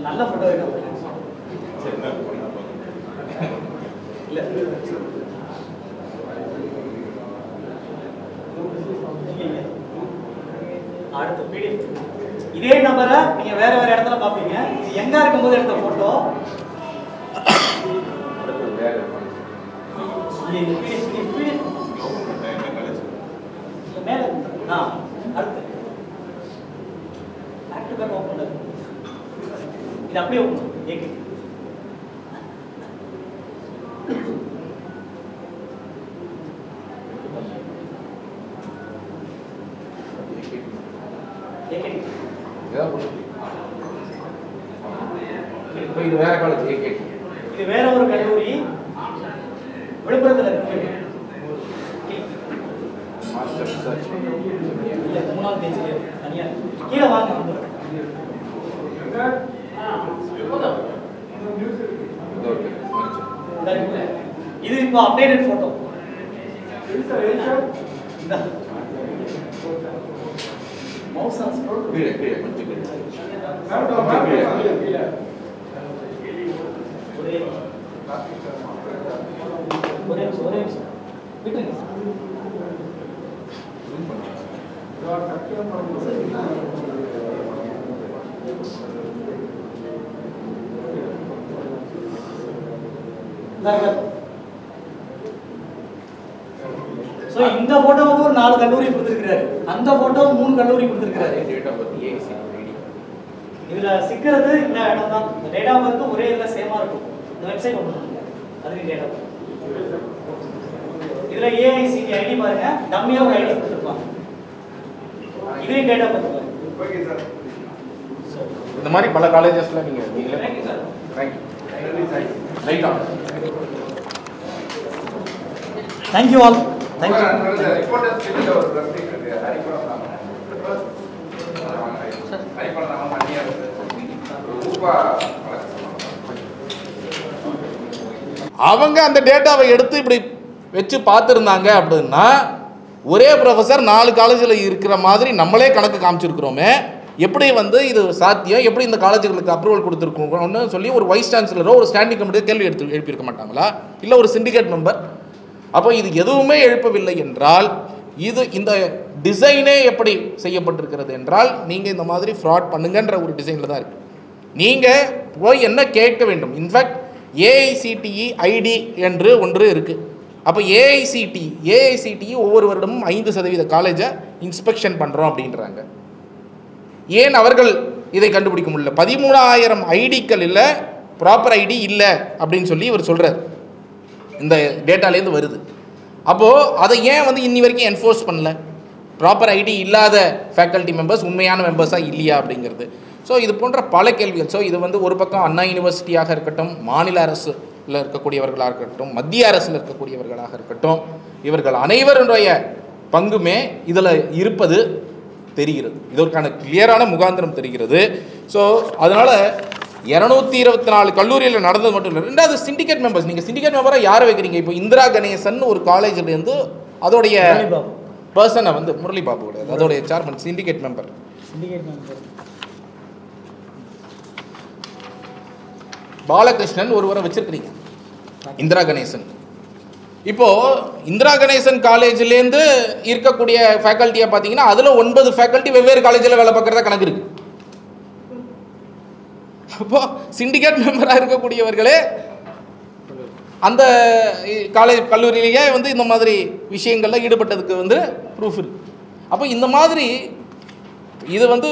நல்ல ஃபோட்டோ இருக்கு. சரி இல்ல அடுத்த பிடிஎஃப் இதே நம்பரை நீங்க வேற வேற இடத்துல பாப்பீங்க. இது எங்க இருக்கும்போது எடுத்த போட்டோ. மேல அடுத்து இது அப்படியே ஏகே இது வேற காலேஜ் ஏகே. இது வேற ஒரு கல்லூரி விழுப்புரத்துல இருக்கு. மாஸ்டர் சர்ச் இல்ல மூணாவது பேஜ்ல தனியா கீழே வாங்க. இது இப்போ அப்டேட்டட் போட்டோ. மவுஸ் ஸ்க்ரோல் கீழே கீழே கொஞ்சம் கீழே ஒரே விட்டுருங்க. சோ இந்த போட்டோ வந்து ஒரு 4 கல்லூரி கொடுத்திருக்காரு, அந்த போட்டோ 3 கல்லூரி கொடுத்திருக்காரு. Date of birth AC ID இதுல சிக்கிறது இந்த இடம் தான். இந்த டேட் ஆஃப் பர்த் ஒரே இதுல சேமா இருக்கும். இந்த வெப்சைட் ஓபன் பண்ணுங்க, அதுக்கு டேட் ஆஃப் பர்த். இதுல ஏஐசிடி ஐடி பாருங்க, டம்மியா ஒரு ஐடி கொடுத்திருப்பாங்க. இதே date of birth. Okay sir. இந்த மாதிரி பல காலேஜஸ்ல நீங்களே thank you sir. Thank you right on. Thank you all. Thank you. Reporter ஸ்கில்ல ஒரு பிரச்சனை இருக்கு. ஹரிபுரம் நாம பண்ணியா இருக்கு. ரூபா அவங்க அந்த டேட்டாவை எடுத்து இப்படி வச்சு பார்த்துருந்தாங்க அப்படின்னா ஒரே ப்ரொஃபஸர் 4 காலேஜில் இருக்கிற மாதிரி நம்மளே கணக்கு காமிச்சிருக்கிறோமே, எப்படி வந்து இது சாத்தியம், எப்படி இந்த காலேஜுகளுக்கு அப்ரூவல் கொடுத்துருக்கோம்னு சொல்லி ஒரு வைஸ் சான்சலரோ ஒரு ஸ்டாண்டிங் கமிட்டியோ கேள்வி எழுப்பியிருக்க மாட்டாங்களா? இல்லை ஒரு சிண்டிகேட் மெம்பர்? அப்போ இது எதுவுமே எழுப்பவில்லை என்றால் இது இந்த டிசைனே எப்படி செய்யப்பட்டிருக்கிறது என்றால் நீங்கள் இந்த மாதிரி ஃப்ராட் பண்ணுங்கன்ற ஒரு டிசைனில் தான் இருக்குது. நீங்கள் போய் என்ன கேட்க வேண்டும்? இன்ஃபேக்ட் ஏஐசிடிஇ ஐடி என்று ஒன்று இருக்குது. அப்போ ஏஐசிடிஇ ஒவ்வொரு வருடமும் 5% காலேஜை இன்ஸ்பெக்ஷன் பண்ணுறோம் அப்படின்றாங்க. ஏன் அவர்கள் இதை கண்டுபிடிக்க முடியல? 13,000 ஐடிக்கள் இல்லை, ப்ராப்பர் ஐடி இல்லை அப்படின்னு சொல்லி இவர் சொல்கிறார். இந்த டேட்டாலேருந்து வருது. அப்போது அதை ஏன் வந்து இன்னி வரைக்கும் என்ஃபோர்ஸ் பண்ணல? ப்ராப்பர் ஐடி இல்லாத ஃபேக்கல்ட்டி மெம்பர்ஸ் உண்மையான மெம்பர்ஸாக இல்லையா அப்படிங்கிறது. ஸோ இது போன்ற பல கேள்விகள். ஸோ இது வந்து ஒரு பக்கம் அண்ணா யூனிவர்சிட்டியாக இருக்கட்டும், மாநில அரசில் இருக்கக்கூடியவர்களாக இருக்கட்டும், மத்திய அரசில் இருக்கக்கூடியவர்களாக இருக்கட்டும், இவர்கள் அனைவருடைய பங்குமே இதில் இருப்பது தெரிகிறது. இதற்கான கிளியரான முகாந்திரம் தெரிகிறது. ஸோ அதனால் 224 கல்லூரியில் நடந்தது மட்டும் இல்லை. ரெண்டாவது சிண்டிகேட் மெம்பர்ஸ். நீங்கள் சிண்டிகேட் மெம்பராக யாரை வைக்கிறீங்க? இப்போ இந்திரா கணேசன் ஒரு காலேஜ்லேருந்து அதோடைய பர்சனை வந்து முரளி பாபு கிடையாது, அதோடைய சேர்மன் சிண்டிகேட் மெம்பர். பாலகிருஷ்ணன் ஒருவரை வச்சிருக்கிறீங்க, இந்திரா கணேசன். இப்போ இந்திரா கணேசன் காலேஜ்லேருந்து இருக்கக்கூடிய ஃபேக்கல்ட்டியை பார்த்தீங்கன்னா அதில் 9 ஃபேக்கல்ட்டி வெவ்வேறு காலேஜில் வேலை பார்க்குறதா கணக்கு இருக்கு. அப்போ சிண்டிகேட் மெம்பராக இருக்கக்கூடியவர்களே அந்த கல்லூரியிலேயே வந்து இந்த மாதிரி விஷயங்களில் ஈடுபட்டதுக்கு வந்து ப்ரூஃப் இருக்கு. அப்போ இந்த மாதிரி இது வந்து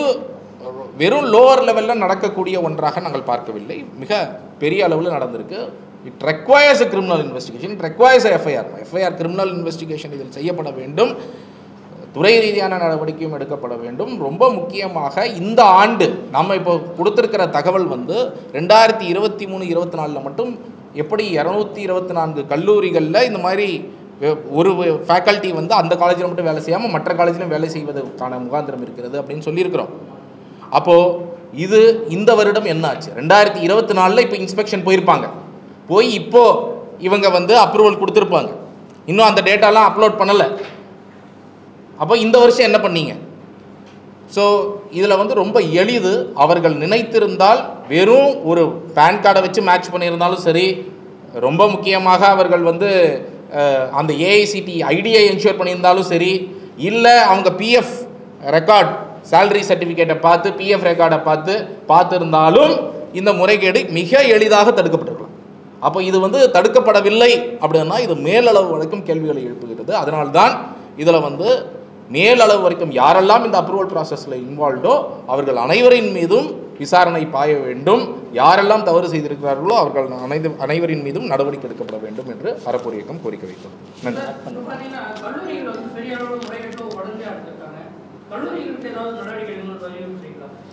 வெறும் லோவர் லெவலில் நடக்கக்கூடிய ஒன்றாக நாங்கள் பார்க்கவில்லை, மிக பெரிய அளவில் நடந்திருக்கு. It requires criminal investigation, it requires FIR criminal investigation இதில் செய்யப்பட வேண்டும். துறை ரீதியான நடவடிக்கையும் எடுக்கப்பட வேண்டும். ரொம்ப முக்கியமாக இந்த ஆண்டு நம்ம இப்போ கொடுத்துருக்கிற தகவல் வந்து 2023-24 மட்டும் எப்படி 224 கல்லூரிகளில் இந்த மாதிரி ஒரு ஃபேக்கல்ட்டி வந்து அந்த காலேஜில் மட்டும் வேலை செய்யாமல் மற்ற காலேஜிலும் வேலை செய்வதற்கான முகாந்திரம் இருக்கிறது அப்படின்னு சொல்லியிருக்கிறோம். அப்போது இது இந்த வருடம் என்ன ஆச்சு? 2024 இப்போ இன்ஸ்பெக்ஷன் போயிருப்பாங்க, போய் இப்போது இவங்க வந்து அப்ரூவல் கொடுத்துருப்பாங்க, இன்னும் அந்த டேட்டாலாம் அப்லோட் பண்ணலை. அப்போ இந்த வருஷம் என்ன பண்ணீங்க? ஸோ இதில் வந்து ரொம்ப எளிது. அவர்கள் நினைத்திருந்தால் வெறும் ஒரு பேன் கார்டை வச்சு மேட்ச் பண்ணியிருந்தாலும் சரி, ரொம்ப முக்கியமாக அவர்கள் வந்து அந்த ஏஐசிடி ஐடியை என்ஷூர் பண்ணியிருந்தாலும் சரி, இல்லை அவங்க பிஎஃப் ரெக்கார்ட் சேலரி சர்டிஃபிகேட்டை பார்த்து பிஎஃப் ரெக்கார்டை பார்த்துருந்தாலும் இந்த முறைகேடு மிக எளிதாக தடுக்கப்பட்டிருக்கலாம். அப்போ இது வந்து தடுக்கப்படவில்லை அப்படின்னா இது மேலளவு வரைக்கும் கேள்விகளை எழுப்புகிறது. அதனால்தான் இதில் வந்து மேலளவு வரைக்கும் யாரெல்லாம் இந்த அப்ரூவல் ப்ராசஸில் இன்வால்வ்டோ அவர்கள் அனைவரின் மீதும் விசாரணை பாய வேண்டும். யாரெல்லாம் தவறு செய்திருக்கிறார்களோ அவர்கள் அனைவரின் மீதும் நடவடிக்கை எடுக்கப்பட வேண்டும் என்று அறப்போர் இயக்கம் கோரிக்கை வைத்தோம். நன்றி.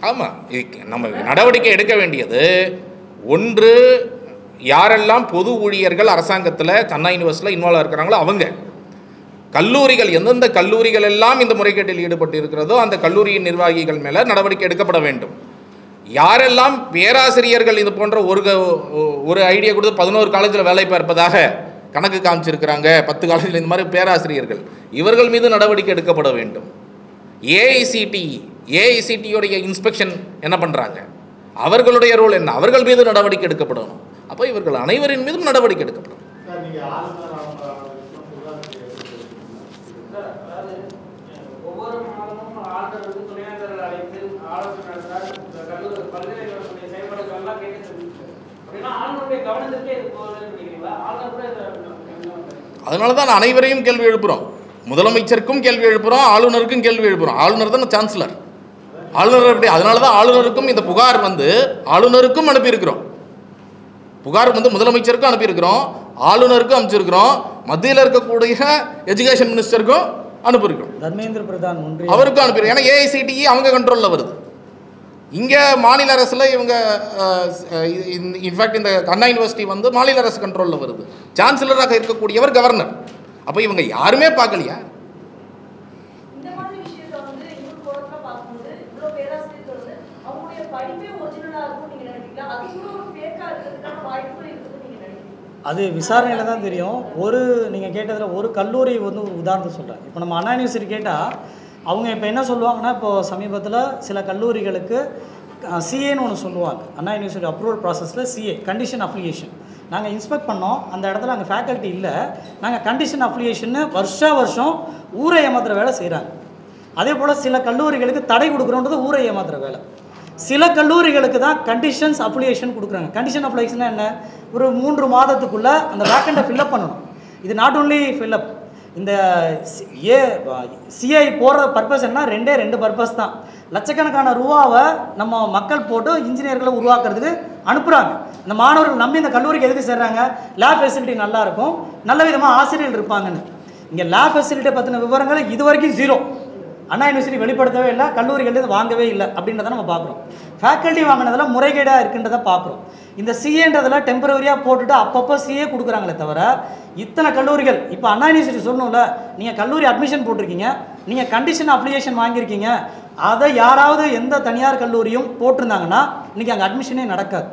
ஆமாம், நம்ம நடவடிக்கை எடுக்க வேண்டியது ஒன்று, யாரெல்லாம் பொது ஊழியர்கள் அரசாங்கத்தில் அண்ணா யூனிவர்சிட்டியில் இன்வால்வ் இருக்கிறாங்களோ அவங்க, கல்லூரிகள் எந்தெந்த கல்லூரிகள் எல்லாம் இந்த முறைகேட்டில் ஈடுபட்டு இருக்கிறதோ அந்த கல்லூரியின் நிர்வாகிகள் மேலே நடவடிக்கை எடுக்கப்பட வேண்டும். யாரெல்லாம் பேராசிரியர்கள் இது போன்ற ஒரு ஐடியா கொடுத்து 11 காலேஜில் வேலை பார்ப்பதாக கணக்கு காமிச்சிருக்கிறாங்க, 10 காலேஜில் இந்த மாதிரி பேராசிரியர்கள், இவர்கள் மீது நடவடிக்கை எடுக்கப்பட வேண்டும். ஏஐசிடியோடைய இன்ஸ்பெக்ஷன் என்ன பண்ணுறாங்க, அவர்களுடைய ரோல் என்ன, அவர்கள் மீது நடவடிக்கை எடுக்கப்படணும். அப்போ இவர்கள் அனைவரின் மீதும் நடவடிக்கை எடுக்கப்படும். அதனால தான் அனைவரையும் கேள்வி எழுப்புகிறோம். முதலமைச்சருக்கும் கேள்வி எழுப்புகிறோம், ஆளுநருக்கும் கேள்வி எழுப்புகிறோம். ஆளுநர் தான் சான்சலர், ஆளுநர் எப்படி? அதனால தான் ஆளுநருக்கும் இந்த புகார் வந்து ஆளுநருக்கும் அனுப்பியிருக்கிறோம். புகார் வந்து முதலமைச்சருக்கும் அனுப்பியிருக்கிறோம், ஆளுநருக்கும் அனுப்பிச்சிருக்கிறோம், மத்தியில் இருக்கக்கூடிய எஜுகேஷன் மினிஸ்டருக்கும் அனுப்பியிருக்கிறோம், தர்மேந்திர பிரதான் அவருக்கும் அனுப்பியிருக்கோம். ஏன்னா ஏஐசிடிஇ அவங்க கண்ட்ரோலில் வருது. இங்கே மாநில அரசில் இவங்க இன்ஃபேக்ட் இந்த அண்ணா யூனிவர்சிட்டி வந்து மாநில அரசு கண்ட்ரோலில் வருது. சான்சலராக இருக்கக்கூடியவர் கவர்னர். அப்போ இவங்க யாருமே பார்க்கலையா? அது விசாரணையில் தான் தெரியும். நீங்கள் கேட்டதில் ஒரு கல்லூரி வந்து ஒரு உதாரணத்தை சொல்கிறேன். இப்போ நம்ம அண்ணா யூனிவர்சிட்டி கேட்டால் அவங்க இப்போ என்ன சொல்லுவாங்கன்னா, இப்போது சமீபத்தில் சில கல்லூரிகளுக்கு சிஏன்னு ஒன்று சொல்லுவாங்க. அண்ணா யூனிவர்சிட்டி அப்ரூவல் ப்ராசஸில் சிஏ கண்டிஷன் அஃபிலியேஷன் நாங்கள் இன்ஸ்பெக்ட் பண்ணோம். அந்த இடத்துல அங்கே ஃபேக்கல்ட்டி இல்லை, நாங்கள் கண்டிஷன் அஃபிலியேஷன்னு வருஷம் ஊரை ஏமாத்துகிற வேலை செய்கிறாங்க. அதே போல் சில கல்லூரிகளுக்கு தடை கொடுக்குறோன்றது ஊரை ஏமாத்துகிற வேலை. சில கல்லூரிகளுக்கு தான் கண்டிஷன்ஸ் அஃபிலியேஷன் கொடுக்குறாங்க. கண்டிஷன் அஃபிலியேஷன்னா என்ன? ஒரு 3 மாதத்துக்குள்ளே அந்த வேக்கண்ட்டை ஃபில்அப் பண்ணணும். இது நாட் ஓன்லி ஃபில்அப், இந்த சிஐ போடுற பர்பஸ் என்ன? 2 பர்பஸ் தான். லட்சக்கணக்கான ரூபாவை நம்ம மக்கள் போட்டு இன்ஜினியர்களை உருவாக்குறதுக்கு அனுப்புகிறாங்க. இந்த மாணவர்கள் நம்பி இந்த கல்லூரிக்கு எதுக்கு சேர்றாங்க? லேப் ஃபெசிலிட்டி நல்லாயிருக்கும், நல்ல விதமாக ஆசிரியர்கள் இருப்பாங்கன்னு. இங்கே லேப் ஃபெசிலிட்டியை பற்றின விவரங்கள் இது வரைக்கும் 0. அண்ணா யூனிவர்சிட்டி வெளிப்படுத்தவே இல்லை, கல்லூரிகள் வாங்கவே இல்லை அப்படின்றத நம்ம பார்க்குறோம். ஃபேக்கல்ட்டி வாங்கினதில் முறைகேடாக இருக்குன்றதை பார்க்குறோம். இந்த சிஏன்றதில் டெம்பரவரியாக போட்டுட்டு அப்பப்போ சிஏ கொடுக்குறாங்களே தவிர இத்தனை கல்லூரிகள் இப்போ அண்ணா யூனிவர்சிட்டி சொல்லணும்ல, நீங்கள் கல்லூரி அட்மிஷன் போட்டிருக்கீங்க, நீங்கள் கண்டிஷன் அப்ளிகேஷன் வாங்கியிருக்கீங்க, அதை யாராவது எந்த தனியார் கல்லூரியும் போட்டிருந்தாங்கன்னா இன்றைக்கி அங்கே அட்மிஷனே நடக்காது.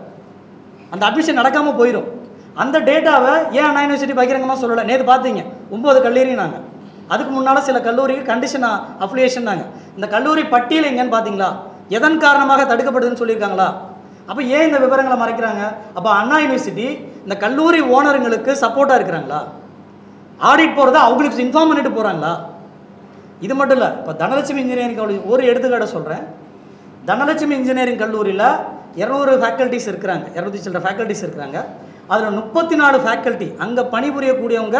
அந்த அட்மிஷன் நடக்காமல் போயிடும். அந்த டேட்டாவை ஏன் அண்ணா யூனிவர்சிட்டி பகிரங்கமாக சொல்லலை? நேற்று பார்த்தீங்க 9 கல்லூரி நாங்கள், அதுக்கு முன்னால் சில கல்லூரிக்கு கண்டிஷன் அஃபிலியேஷன் நாங்கள். இந்த கல்லூரி பட்டியல் எங்கன்னு பார்த்தீங்களா? எதன் காரணமாக தடுக்கப்படுதுன்னு சொல்லியிருக்காங்களா? அப்போ ஏன் இந்த விவரங்களை மறைக்கிறாங்க? அப்போ அண்ணா யூனிவர்சிட்டி இந்த கல்லூரி ஓனருங்களுக்கு சப்போர்ட்டாக இருக்கிறாங்களா? ஆடிட் போகிறதா அவங்களுக்கு இன்ஃபார்ம் பண்ணிட்டு போகிறாங்களா? இது மட்டும் இல்லை, இப்போ தனலட்சுமி இன்ஜினியரிங் கல்லூரி ஒரு எடுத்துக்காட்ட சொல்கிறேன். தனலட்சுமி இன்ஜினியரிங் கல்லூரியில் 200 ஃபேக்கல்ட்டிஸ் இருக்கிறாங்க, 200 சில்லற ஃபேக்கல்ட்டிஸ் இருக்கிறாங்க. அதில் 34 ஃபேக்கல்ட்டி அங்கே பணிபுரியக்கூடியவங்க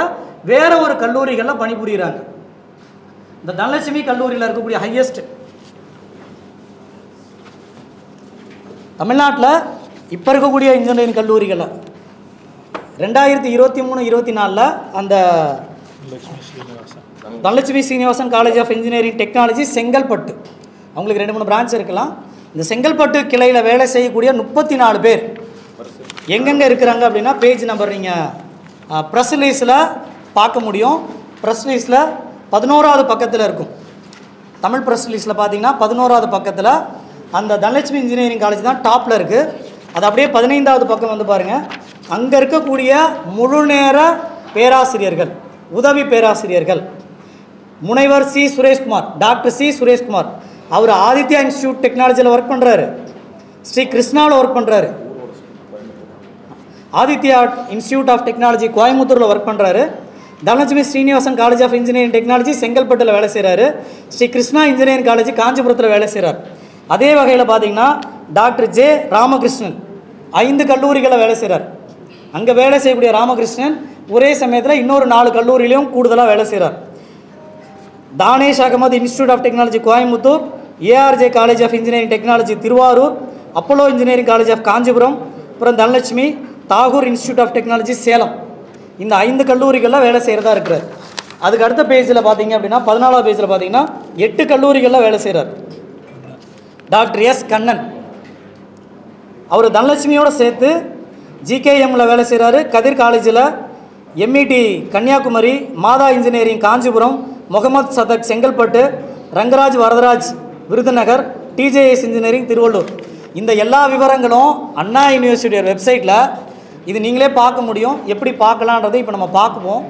வேறு ஒரு கல்லூரிகளில் பணிபுரிகிறாங்க. இந்த தனலட்சுமி கல்லூரியில் இருக்கக்கூடிய ஹையஸ்ட் தமிழ்நாட்டில் இப்போ இருக்கக்கூடிய இன்ஜினியரிங் கல்லூரிகளில் 2023-24 அந்த Dhanalakshmi Srinivasan college of engineering technology Chengalpattu, அவங்களுக்கு 2-3 பிரான்ச் இருக்கலாம். இந்த செங்கல்பட்டு கிளையில் வேலை செய்யக்கூடிய 34 பேர் எங்கெங்கே இருக்கிறாங்க அப்படின்னா பேஜ் நம்பர் நீங்கள் ப்ரெஸ் ரிலீஸில் பார்க்க முடியும். ப்ரெஸ் ரிலீஸில் 11வது பக்கத்தில் இருக்கும். தமிழ் ப்ரெஸ் ரிலீஸில் பார்த்தீங்கன்னா 11வது பக்கத்தில் அந்த தனலட்சுமி இன்ஜினியரிங் காலேஜ் தான் டாப்பில் இருக்குது. அது அப்படியே 15வது பக்கம் வந்து பாருங்கள். அங்கே இருக்கக்கூடிய முழு நேர பேராசிரியர்கள், உதவி பேராசிரியர்கள், முனைவர் C Sureshkumar, doctor C Sureshkumar, அவர் ஆதித்யா இன்ஸ்டியூட் டெக்னாலஜியில் ஒர்க் பண்ணுறாரு, ஸ்ரீ கிருஷ்ணாவில் ஒர்க் பண்ணுறாரு, ஆதித்யா இன்ஸ்டியூட் ஆஃப் டெக்னாலஜி கோயம்புத்தூரில் ஒர்க் பண்ணுறாரு, Dhanalakshmi Srinivasan college of engineering technology செங்கல்பட்டில் வேலை செய்கிறாரு, ஸ்ரீ கிருஷ்ணா இன்ஜினியரிங் காலேஜ் காஞ்சிபுரத்தில் வேலை செய்கிறார். அதே வகையில் பார்த்தீங்கன்னா டாக்டர் ஜே ராமகிருஷ்ணன் 5 கல்லூரிகளில் வேலை செய்கிறார். அங்கே வேலை செய்யக்கூடிய ராமகிருஷ்ணன் ஒரே சமயத்தில் இன்னொரு 4 கல்லூரியிலையும் கூடுதலாக வேலை செய்கிறார். Dhanesh Ahmed institute of technology Coimbatore, ARJ college of engineering technology Thiruvarur, Apollo engineering college of Kanchipuram, அப்புறம் Dhanalakshmi Tagore institute of technology Salem, இந்த 5 கல்லூரிகளில் வேலை செய்கிறதா இருக்கிறார். அதுக்கு அடுத்த பேஜில் பார்த்தீங்க அப்படின்னா 14வது பேஜில் பார்த்தீங்கன்னா 8 கல்லூரிகளில் வேலை செய்கிறார். டாக்டர் எஸ் கண்ணன், அவர் தனலட்சுமியோடு சேர்த்து ஜிகேஎம்மில் வேலை செய்கிறாரு, கதிர் காலேஜில், MET Kanyakumari, Madha engineering Kanchipuram, Mohamed Sathak Chengalpattu, Rangaraj Varadaraj Virudhunagar, TJS engineering Tiruvallur. இந்த எல்லா விவரங்களும் அண்ணா யூனிவர்சிட்டியோட வெப்சைட்டில் இது நீங்களே பார்க்க முடியும். எப்படி பார்க்கலான்றதை இப்போ நம்ம பார்க்குவோம்.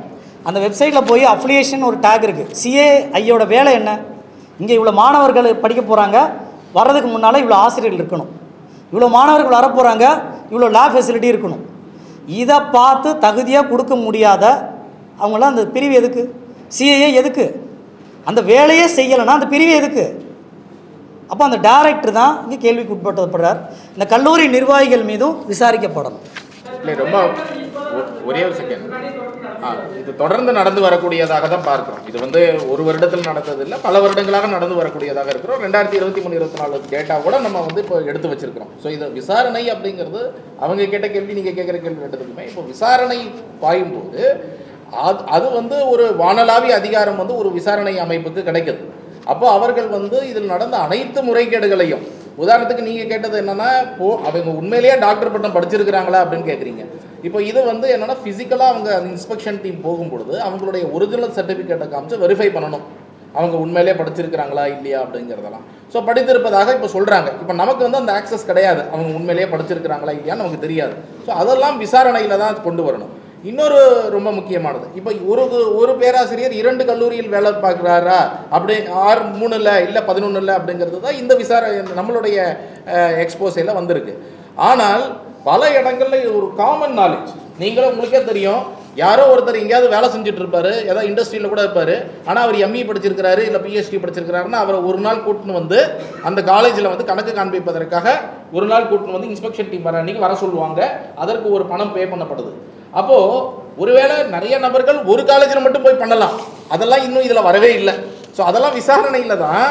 அந்த வெப்சைட்டில் போய் அஃபிலியேஷன் ஒரு டேக் இருக்குது. சிஏஐயோட வேலை என்ன, இங்கே இவ்வளோ மாணவர்கள் படிக்க போகிறாங்க, வர்றதுக்கு முன்னால் இவ்வளோ ஆசிரியர்கள் இருக்கணும், இவ்வளோ மாணவர்கள் வரப்போகிறாங்க, இவ்வளோ லேப் ஃபெசிலிட்டி இருக்கணும். இதை பார்த்து தகுதியாக கொடுக்க முடியாத அவங்களாம் அந்த பிரிவு எதுக்கு? சிஏஏ எதுக்கு? அந்த வேலையே செய்யலைன்னா அந்த பிரிவு எதுக்கு? அப்போ அந்த டைரக்டர் தான் இங்கே கேள்விக்கு உட்படுத்தப்படுறார். இந்த கல்லூரி நிர்வாகிகள் மீதும் விசாரிக்கப்படணும். இல்லை, ரொம்ப ஒரே ஒரு செகண்ட். இது தொடர்ந்து நடந்து வரக்கூடியதாக தான் பார்க்குறோம். இது வந்து ஒரு வருடத்தில் நடந்ததில்லை, பல வருடங்களாக நடந்து வரக்கூடியதாக இருக்கிறோம். 2023-24 டேட்டா கூட நம்ம வந்து இப்போ எடுத்து வச்சிருக்கிறோம். ஸோ இது விசாரணை அப்படிங்கிறது அவங்க கேட்ட கேள்வி, நீங்கள் கேட்குற கேள்வி ரெண்டுத்துக்குமே இப்போ விசாரணை பாயும்போது அது வந்து ஒரு வானளாவிய அதிகாரம் வந்து ஒரு விசாரணை அமைப்புக்கு கிடைக்குது. அப்போ அவர்கள் வந்து இதில் நடந்த அனைத்து முறைகேடுகளையும், உதாரணத்துக்கு நீங்கள் கேட்டது என்னென்னா, அவங்க உண்மையிலேயே டாக்டர் பட்டம் படிச்சிருக்கிறாங்களா அப்படின்னு கேட்குறீங்க. இப்போ இது வந்து என்னென்னா ஃபிசிக்கலாக அவங்க இன்ஸ்பெக்ஷன் டீம் போகும்பொழுது அவங்களுடைய ஒரிஜினல் சர்டிஃபிகேட்டை காமிச்சு வெரிஃபை பண்ணணும், அவங்க உண்மையிலே படிச்சிருக்கிறாங்களா இல்லையா அப்படிங்கிறதெல்லாம். ஸோ படித்திருப்பதாக இப்போ சொல்கிறாங்க. இப்போ நமக்கு வந்து அந்த ஆக்சஸ் கிடையாது, அவங்க உண்மையிலேயே படிச்சிருக்கிறாங்களா இல்லையான்னு நமக்கு தெரியாது. ஸோ அதெல்லாம் விசாரணையில் தான் கொண்டு வரணும். இன்னொரு ரொம்ப முக்கியமானது, இப்போ ஒரு பேராசிரியர் 2 கல்லூரியில் வேலை பார்க்குறாரா அப்படி 3 இல்லை 11 அப்படிங்கிறது தான் இந்த நம்மளுடைய எக்ஸ்போஸையில் வந்திருக்கு. ஆனால் பல இடங்களில் ஒரு காமன் நாலேஜ், நீங்களும் உங்களுக்கே தெரியும், யாரோ ஒருத்தர் எங்கேயாவது வேலை செஞ்சுட்டு இருப்பாரு, ஏதாவது இண்டஸ்ட்ரியில் கூட இருப்பார், ஆனால் அவர் எம்இ படிச்சிருக்கிறாரு இல்லை பிஹெச்டி படிச்சிருக்கிறாருன்னா அவரை ஒரு நாள் கூட்டின்னு வந்து அந்த காலேஜில் வந்து கணக்கு காண்பிப்பதற்காக ஒரு நாள் கூட்டின்னு வந்து இன்ஸ்பெக்ஷன் டீம் வர அன்றைக்கி வர சொல்லுவாங்க. அதற்கு ஒரு பணம் பே பண்ணப்படுது. அப்போது ஒருவேளை நிறைய நபர்கள் ஒரு காலேஜில் மட்டும் போய் பண்ணலாம், அதெல்லாம் இன்னும் இதில் வரவே இல்லை. ஸோ அதெல்லாம் விசாரணையில் தான்,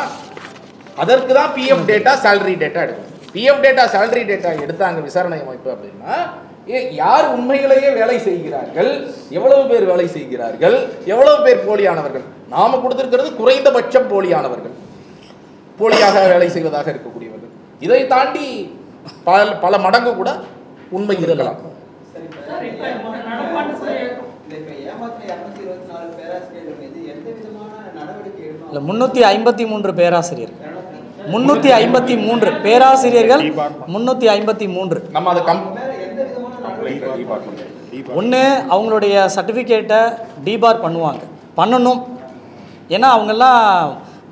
அதற்கு தான் பிஎஃப் டேட்டா சேலரி டேட்டா எடுக்கும். பிஎஃப் டேட்டா சேலரி டேட்டா எடுத்தாங்க விசாரணை அமைப்பு அப்படின்னா, யார் உண்மைகளையே வேலை செய்கிறார்கள், எவ்வளவு பேர் வேலை செய்கிறார்கள், எவ்வளவு பேர் போலியானவர்கள். நாம கொடுத்திருக்கிறது குறைந்தபட்சம் போலியானவர்கள், போலியாக வேலை செய்வதாக இருக்கக்கூடியவர்கள். இதை தாண்டி பல மடங்கு கூட உண்மை இருக்கலாம். இல்லை 353 பேராசிரியர்கள், 353 பேராசிரியர்கள், 353. நம்ம அதை ஒன்று அவங்களுடைய சர்டிஃபிகேட்டை டிபார் பண்ணணும். ஏன்னா அவங்கெல்லாம்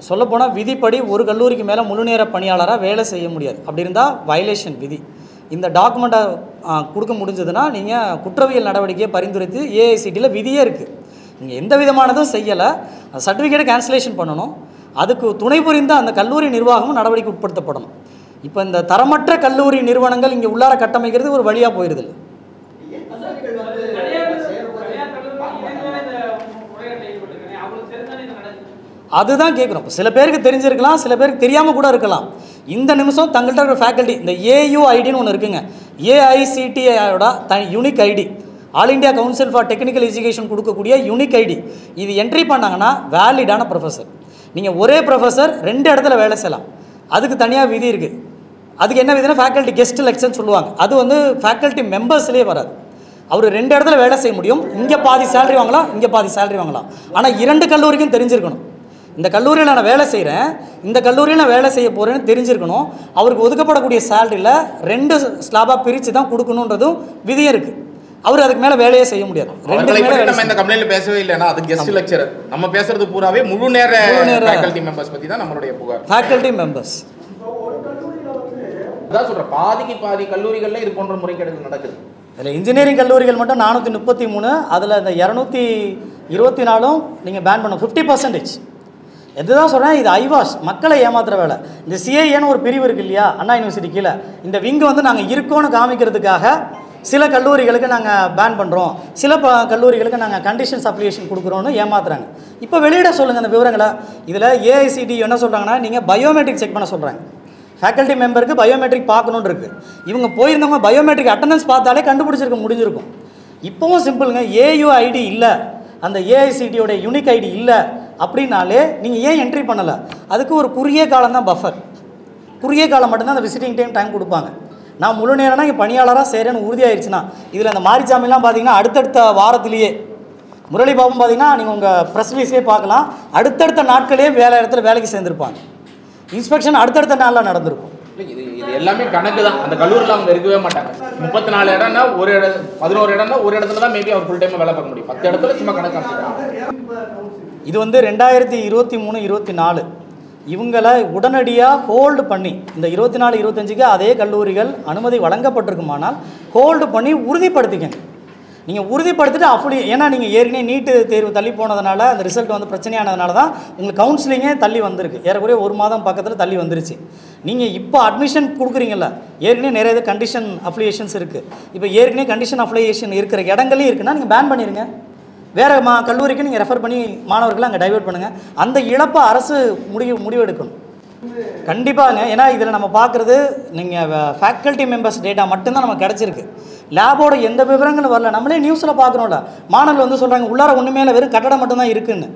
சொல்லப்போனால் விதிப்படி ஒரு கல்லூரிக்கு மேலே முழு நேர பணியாளராக வேலை செய்ய முடியாது. அப்படி இருந்தால் வயலேஷன் விதி. இந்த டாக்குமெண்ட்டை கொடுக்க முடிஞ்சதுன்னா நீங்கள் குற்றவியல் நடவடிக்கையை பரிந்துரைத்து ஏஐசிடியில் விதியே இருக்குது. நீங்கள் எந்த விதமானதும் செய்யலை, சர்டிஃபிகேட்டை கேன்சலேஷன் பண்ணணும். அதுக்கு துணை புரிந்த அந்த கல்லூரி நிர்வாகமும் நடவடிக்கை உட்படுத்தப்படணும். இப்போ இந்த தரமற்ற கல்லூரி நிறுவனங்கள் இங்கே உள்ளார கட்டமைக்கிறது ஒரு வழியாக போயிடுது. அதுதான் கேட்குறோம். சில பேருக்கு தெரிஞ்சிருக்கலாம், சில பேருக்கு தெரியாமல் கூட இருக்கலாம். இந்த நிமிஷம் தங்கள்கிட்ட இருக்கிற ஃபேக்கல்ட்டி, இந்த ஏயுஐடின்னு ஒன்று இருக்குங்க, ஏஐசிடிஐயோட unique ID, all India council for technical education கொடுக்கக்கூடிய யூனிக் ஐடி. இது என்ட்ரி பண்ணாங்கன்னா வேலிடான ப்ரொஃபஸர். நீங்கள் ஒரே ப்ரொஃபஸர் 2 இடத்துல வேலை செய்யலாம். அதுக்கு தனியாக விதி இருக்குது. அதுக்கு என்ன விதினா ஃபேக்கல்ட்டி கெஸ்ட் லெக்சர்னு சொல்லுவாங்க. அது வந்து ஃபேக்கல்ட்டி மெம்பர்ஸ்லேயே வராது. அவர் 2 இடத்துல வேலை செய்ய முடியும். இங்கே பாதி சேலரி வாங்கலாம், இங்கே பாதி சேலரி வாங்கலாம். ஆனால் 2 கல்லூரிக்கும் தெரிஞ்சிருக்கணும். இந்த கல்லூரியில் நான் வேலை செய்கிறேன், இந்த கல்லூரியில் நான் வேலை செய்ய போகிறேன்னு தெரிஞ்சிருக்கணும். அவருக்கு ஒதுக்கப்படக்கூடிய சேலரியில் 2 ஸ்லாபாக பிரித்து தான் கொடுக்கணுன்றதும் விதியும் இருக்குது. அவர் அதுக்கு மேலே வேலையே செய்ய முடியாது. நம்ம இந்த கம்ப்ளைண்ட்ல பேசவே இல்லைன்னா அது கெஸ்ட் லெக்சரர். நம்ம பேசுறது பூராவே முழு நேர ஃபேக்கல்ட்டி மெம்பர்ஸ் பற்றி தான் நம்மளுடைய புகார். ஃபேக்கல்ட்டி மெம்பர்ஸ் அதான் சொல்கிறேன், பாதிக்கு பாதி கல்லூரிகளில் இது போன்ற முறைகேடுகள் நடக்குது. இதில் இன்ஜினியரிங் கல்லூரிகள் மட்டும் 433, அதில் இந்த 224 நீங்கள் பேன் பண்ண 50%. எதுதான் சொல்கிறேன், இது ஐவாஷ், மக்களை ஏமாத்துற வேலை. இந்த சிஐஏன்னு ஒரு பிரிவு இருக்குது இல்லையா, அண்ணா யூனிவர்சிட்டி கீழே, இந்த விங்கு வந்து நாங்கள் இருக்கோன்னு காமிக்கிறதுக்காக சில கல்லூரிகளுக்கு நாங்கள் பேன் பண்ணுறோம், சில கல்லூரிகளுக்கு நாங்கள் கண்டிஷன்ஸ் அப்ளிகேஷன் கொடுக்குறோன்னு ஏமாத்துறாங்க. இப்போ வெளியிட சொல்லுங்கள் அந்த விவரங்களை. இதில் ஏஐசிடி என்ன சொல்கிறாங்கன்னா, நீங்கள் பயோமெட்ரிக் செக் பண்ண சொல்கிறாங்க. ஃபேக்கல்ட்டி மெம்பருக்கு பயோமெட்ரிக் பார்க்கணுன்னு இருக்குது. இவங்க போயிருந்தவங்க பயோமெட்ரிக் அட்டண்டன்ஸ் பார்த்தாலே கண்டுபிடிச்சிருக்க முடிஞ்சிருக்கும். இப்போவும் சிம்பிளுங்க, ஏயு ஐடி இல்லை, அந்த ஏஐசிடியோட யூனிக் ஐடி இல்லை அப்படின்னாலே நீங்கள் ஏன் என்ட்ரி பண்ணலை? அதுக்கு ஒரு குறுகிய காலம் தான் பஃபர். குறுகிய காலம் மட்டும்தான் அந்த விசிட்டிங் டைம் கொடுப்பாங்க. நான் முழு நேரம்னா இங்கே பணியாளராக சேரேன்னு உறுதியாயிருச்சுன்னா, இதில் அந்த மாரிச்சாமிலாம் பார்த்தீங்கன்னா அடுத்தடுத்த வாரத்திலேயே, முரளி பாபும் பார்த்தீங்கன்னா நீங்கள் உங்கள் ப்ரெஸ் ரிலீஸ்லேயே பார்க்கலாம், அடுத்தடுத்த நாட்களே வேலை இடத்துல வேலைக்கு சேர்ந்துருப்பாங்க. இன்ஸ்பெக்ஷன் அடுத்தடுத்த நாளில் நடந்திருக்கும். இது எல்லாமே கணக்கு தான். அந்த கல்லூரியில் அவங்க இருக்கவே மாட்டாங்க. 34 இடம்னா ஒரு 11 இடம்னா ஒரு இடத்துல தான் மேபி அவர் ஃபுல் டைம் வேலை பார்க்க முடியும். 10 இடத்துல சும்மா கணக்கு. இது வந்து 2023-24 இவங்களை உடனடியாக ஹோல்டு பண்ணி, இந்த 24-25க்கு அதே கல்லூரிகள் அனுமதி வழங்கப்பட்டிருக்குமானால் ஹோல்டு பண்ணி உறுதிப்படுத்திக்கங்க. நீங்கள் உறுதிப்படுத்திட்டு ஏன்னா நீங்கள் ஏற்கனவே நீட்டு தேர்வு தள்ளி போனதுனால, அந்த ரிசல்ட் வந்து பிரச்சனையானதுனால தான் உங்களுக்கு கவுன்சிலிங்கே தள்ளி வந்திருக்கு. ஏறக்குறைய 1 மாதம் பக்கத்தில் தள்ளி வந்துருச்சு. நீங்கள் இப்போ அட்மிஷன் கொடுக்குறீங்கள, ஏற்கனவே நிறைய கண்டிஷன் அப்ளிகேஷன்ஸ் இருக்குது. இப்போ ஏற்கனவே கண்டிஷன் அப்ளிகேஷன் இருக்கிற இடங்களே இருக்குன்னா நீங்கள் பேன் பண்ணிடுங்க. வேறு கல்லூரிக்கு நீங்கள் ரெஃபர் பண்ணி மாணவர்களை அங்கே டைவர்ட் பண்ணுங்கள். அந்த இழப்பை அரசு முடிவெடுக்கணும் கண்டிப்பாங்க. ஏன்னா இதில் நம்ம பார்க்குறது, நீங்கள் ஃபேக்கல்ட்டி மெம்பர்ஸ் டேட்டா மட்டும்தான் நமக்கு கிடச்சிருக்கு. லேபோட எந்த விவரங்களும் வரல. நம்மளே நியூஸில் பார்க்குறோம்ல, மாணவர்கள் வந்து சொல்கிறாங்க உள்ளார ஒன்றுமே இல்லை, வெறும் கட்டடம் மட்டும்தான் இருக்குன்னு.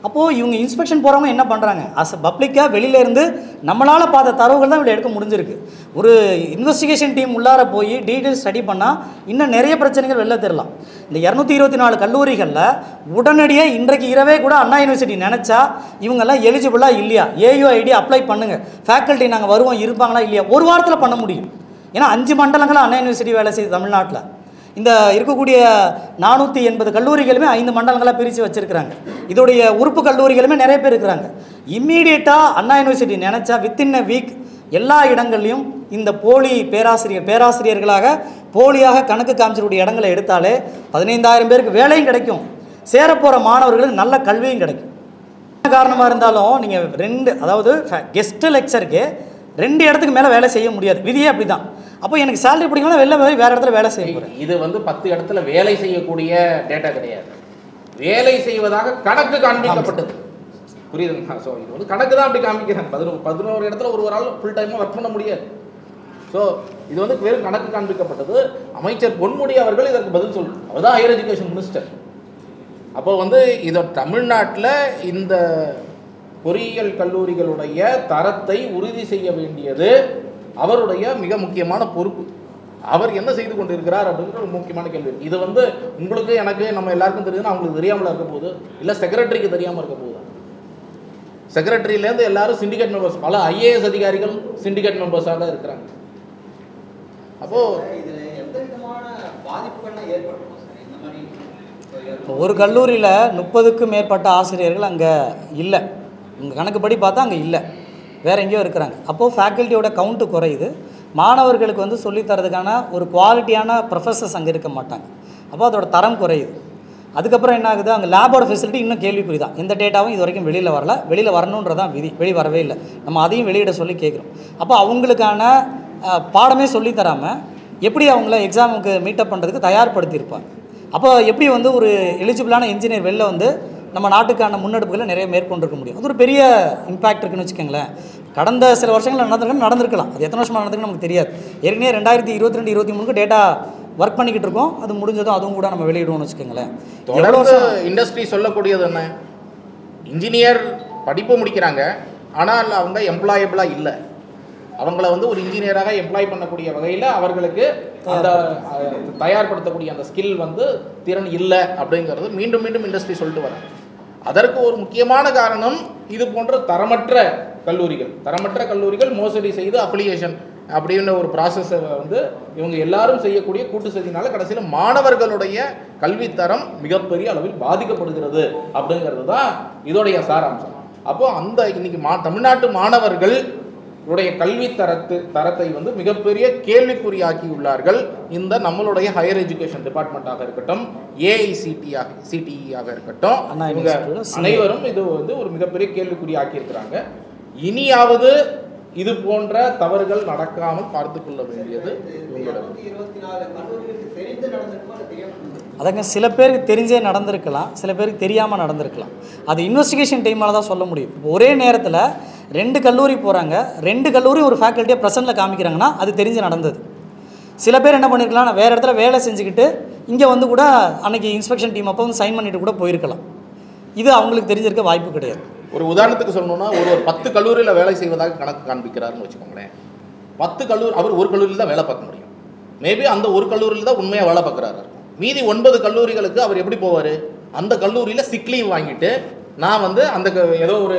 அப்போது இவங்க இன்ஸ்பெக்ஷன் போகிறவங்க என்ன பண்ணுறாங்க, அஸ் பப்ளிக்காக வெளியிலேருந்து நம்மளால் பார்த்த தரவுகள் தான் இவ்வளோ எடுக்க முடிஞ்சிருக்கு. ஒரு இன்வெஸ்டிகேஷன் டீம் உள்ளார போய் டீட்டெயில்ஸ் ஸ்டடி பண்ணால் இன்னும் நிறைய பிரச்சனைகள் வெளில தெரியலாம். இந்த 224 கல்லூரிகளில் உடனடியாக இன்றைக்கு இரவே கூட அண்ணா யூனிவர்சிட்டி நினச்சா இவங்கெல்லாம் எலிஜிபிளாக இல்லையா, ஏயுஐடி அப்ளை பண்ணுங்கள், ஃபேக்கல்ட்டி நாங்கள் வருவோம் இருப்பாங்களா இல்லையா, ஒரு வாரத்தில் பண்ண முடியும். ஏன்னா 5 மண்டலங்களும் அண்ணா யூனிவர்சிட்டி வேலை செய்யுது தமிழ்நாட்டில். இந்த இருக்கக்கூடிய 480 கல்லூரிகளுமே 5 மண்டலங்களாக பிரித்து வச்சுருக்கிறாங்க. இதோடைய உறுப்பு கல்லூரிகளுமே நிறைய பேர் இருக்கிறாங்க. இம்மீடியட்டாக அண்ணா யூனிவர்சிட்டி நினச்சா வித்தின் அ வீக் எல்லா இடங்கள்லையும் இந்த போலி பேராசிரியர்களாக போலியாக கணக்கு காமிச்சிருக்கூடிய இடங்களை எடுத்தாலே 15,000 பேருக்கு வேலையும் கிடைக்கும், சேரப்போகிற மாணவர்களுக்கு நல்ல கல்வியும் கிடைக்கும். என்ன காரணமாக இருந்தாலும் நீங்கள் 2, அதாவது கெஸ்ட் லெக்சருக்கு 2 இடத்துக்கு மேலே வேலை செய்ய முடியாது, விதியே அப்படி தான். அப்போ எனக்கு சேலரி பிடிக்கணும், வெளில போய் வேறு இடத்துல வேலை செய்ய போகிறேன். இது வந்து 10 இடத்துல வேலை செய்யக்கூடிய டேட்டா கிடையாது, வேலை செய்வதாக கணக்கு காண்பிக்கப்பட்டது. புரியுதுங்களா? ஸோ இது வந்து கணக்கு தான் அப்படி காமிக்கிறாங்க. 11 இடத்துல ஒரு ஆள் ஃபுல் டைமாக ஒர்க் பண்ண முடியாது. ஸோ இது வந்து வெறும் கணக்கு காண்பிக்கப்பட்டது. அமைச்சர் பொன்முடி அவர்கள் இதற்கு பதில் சொல்லணும். அவர் தான் ஹையர் எஜுகேஷன் மினிஸ்டர். அப்போ வந்து இதை தமிழ்நாட்டில் இந்த பொறியியல் கல்லூரிகளுடைய தரத்தை உறுதி செய்ய வேண்டியது அவருடைய மிக முக்கியமான பொறுப்பு. அவர் என்ன செய்து கொண்டிருக்கிறார் அப்படிங்கிற ஒரு முக்கியமான கேள்வி. இது வந்து உங்களுக்கு, எனக்கு, நம்ம எல்லாருக்கும் தெரியுதுன்னா அவங்களுக்கு தெரியாமல் இருக்க போகுது, இல்லை செக்ரட்டரிக்கு தெரியாமல் இருக்க போகுது. செக்ரட்டரியிலேருந்து எல்லாரும் சிண்டிகேட் மெம்பர்ஸ், பல ஐஏஎஸ் அதிகாரிகள் சிண்டிகேட் மெம்பர்ஸாக தான் இருக்கிறாங்க. அப்போது ஒரு கல்லூரியில் 30க்கும் மேற்பட்ட ஆசிரியர்கள் அங்கே இல்லை, உங்கள் கணக்குப்படி பார்த்தா அங்கே இல்லை, வேறு எங்கேயோ இருக்கிறாங்க. அப்போது ஃபேக்கல்ட்டியோட கவுண்ட்டு குறையுது, மாணவர்களுக்கு வந்து சொல்லித்தரதுக்கான ஒரு குவாலிட்டியான ப்ரொஃபஸர்ஸ் அங்கே இருக்க மாட்டாங்க. அப்போ அதோட தரம் குறையுது. அதுக்கப்புறம் என்ன ஆகுது, அங்கே லேபோட ஃபெசிலிட்டி இன்னும் கேள்விக்குறி தான். எந்த டேட்டாவும் இது வரைக்கும் வெளியில் வரல, வெளியில் வரணுன்றதான் விதி, வெளியே வரவே இல்லை. நம்ம அதையும் வெளியிட சொல்லி கேட்குறோம். அப்போ அவங்களுக்கான பாடமே சொல்லித்தராமல் எப்படி அவங்கள எக்ஸாமுக்கு மீட்டப் பண்ணுறதுக்கு தயார்படுத்தியிருப்பாங்க. அப்போ எப்படி வந்து ஒரு எலிஜிபிளான இன்ஜினியர் வெளில வந்து நம்ம நாட்டுக்கான முன்னெடுப்புகளை நிறைய மேற்கொண்டிருக்க முடியும். அது ஒரு பெரிய இம்பேக்ட் இருக்குன்னு வச்சுக்கோங்களேன். கடந்த சில வருஷங்கள் நடந்திருக்கலாம், அது எத்தனை வருஷமாக நடந்திருக்குன்னு நமக்கு தெரியாது. ஏற்கனவே 2022-23 டேட்டா ஒர்க் பண்ணிக்கிட்டு இருக்கோம். அது முடிஞ்சதும் அதுவும் கூட நம்ம வெளியிடுவோம்னு வச்சுக்கோங்களேன். தொடர்ந்து இண்டஸ்ட்ரி சொல்லக்கூடியது என்ன, இன்ஜினியர் படிப்பு முடிக்கிறாங்க, ஆனால் அவங்க எம்ப்ளாயபிளாக இல்லை. அவங்கள வந்து ஒரு இன்ஜினியராக எம்ப்ளாய் பண்ணக்கூடிய வகையில் அவர்களுக்கு அந்த தயார்படுத்தக்கூடிய அந்த ஸ்கில் வந்து திறன் இல்லை அப்படிங்கிறது மீண்டும் மீண்டும் இண்டஸ்ட்ரி சொல்லிட்டு வராங்க. அதற்கு ஒரு முக்கியமான காரணம் இது போன்ற தரமற்ற கல்லூரிகள் மோசடி செய்து அஃபிலியேஷன் அப்படின்ற ஒரு ப்ராசஸை வந்து இவங்க எல்லாரும் செய்யக்கூடிய கூட்டு சதினால கடைசியில் மாணவர்களுடைய கல்வித்தரம் மிகப்பெரிய அளவில் பாதிக்கப்படுகிறது அப்படிங்கிறது தான் இதோடைய சாராம்சம். அப்போது அந்த இன்னைக்கு தமிழ்நாட்டு மாணவர்கள் உடைய கல்வி தரத்தை வந்து மிகப்பெரிய கேள்விக்குறியாக்கியுள்ளார்கள். இந்த நம்மளுடைய ஹையர் எஜுகேஷன் டிபார்ட்மெண்ட்டாக இருக்கட்டும், ஏஐசிடியாக இருக்கட்டும், இவங்க அனைவரும் இது வந்து ஒரு மிகப்பெரிய கேள்விக்குறியாக்கி இருக்கிறாங்க. இனியாவது இது போன்ற தவறுகள் நடக்காமல் பார்த்து கொள்ள வேண்டியது இவங்களோட. அதங்க சில பேருக்கு தெரிஞ்சே நடந்திருக்கலாம், சில பேருக்கு தெரியாமல் நடந்திருக்கலாம். அது இன்வெஸ்டிகேஷன் டீமால் தான் சொல்ல முடியும். ஒரே நேரத்தில் 2 கல்லூரி போகிறாங்க, 2 கல்லூரி ஒரு ஃபேக்கல்ட்டியை ப்ரெசென்ட்டில் காமிக்கிறாங்கன்னா அது தெரிஞ்சு நடந்தது. சில பேர் என்ன பண்ணியிருக்கலாம், நான் வேறு இடத்துல வேலை செஞ்சுக்கிட்டு இங்கே வந்து கூட அன்றைக்கி இன்ஸ்பெக்ஷன் டீம் அப்போ வந்து சைன் பண்ணிட்டு கூட போயிருக்கலாம். இது அவங்களுக்கு தெரிஞ்சிருக்க வாய்ப்பு கிடையாது. ஒரு உதாரணத்துக்கு சொல்லணும்னா, ஒரு 10 கல்லூரியில் வேலை செய்வதாக கணக்கு காண்பிக்கிறாருன்னு வச்சுக்கோங்களேன். 10 கல்லூரி, அவர் ஒரு கல்லூரியில் தான் வேலை பார்க்க முடியும். மேபி அந்த ஒரு கல்லூரியில் தான் உண்மையாக வேலை பார்க்குறாரு. மீதி 9 கல்லூரிகளுக்கு அவர் எப்படி போவார்? அந்த கல்லூரியில் சிக் லீவ் வாங்கிட்டு, நான் வந்து அந்த ஏதோ ஒரு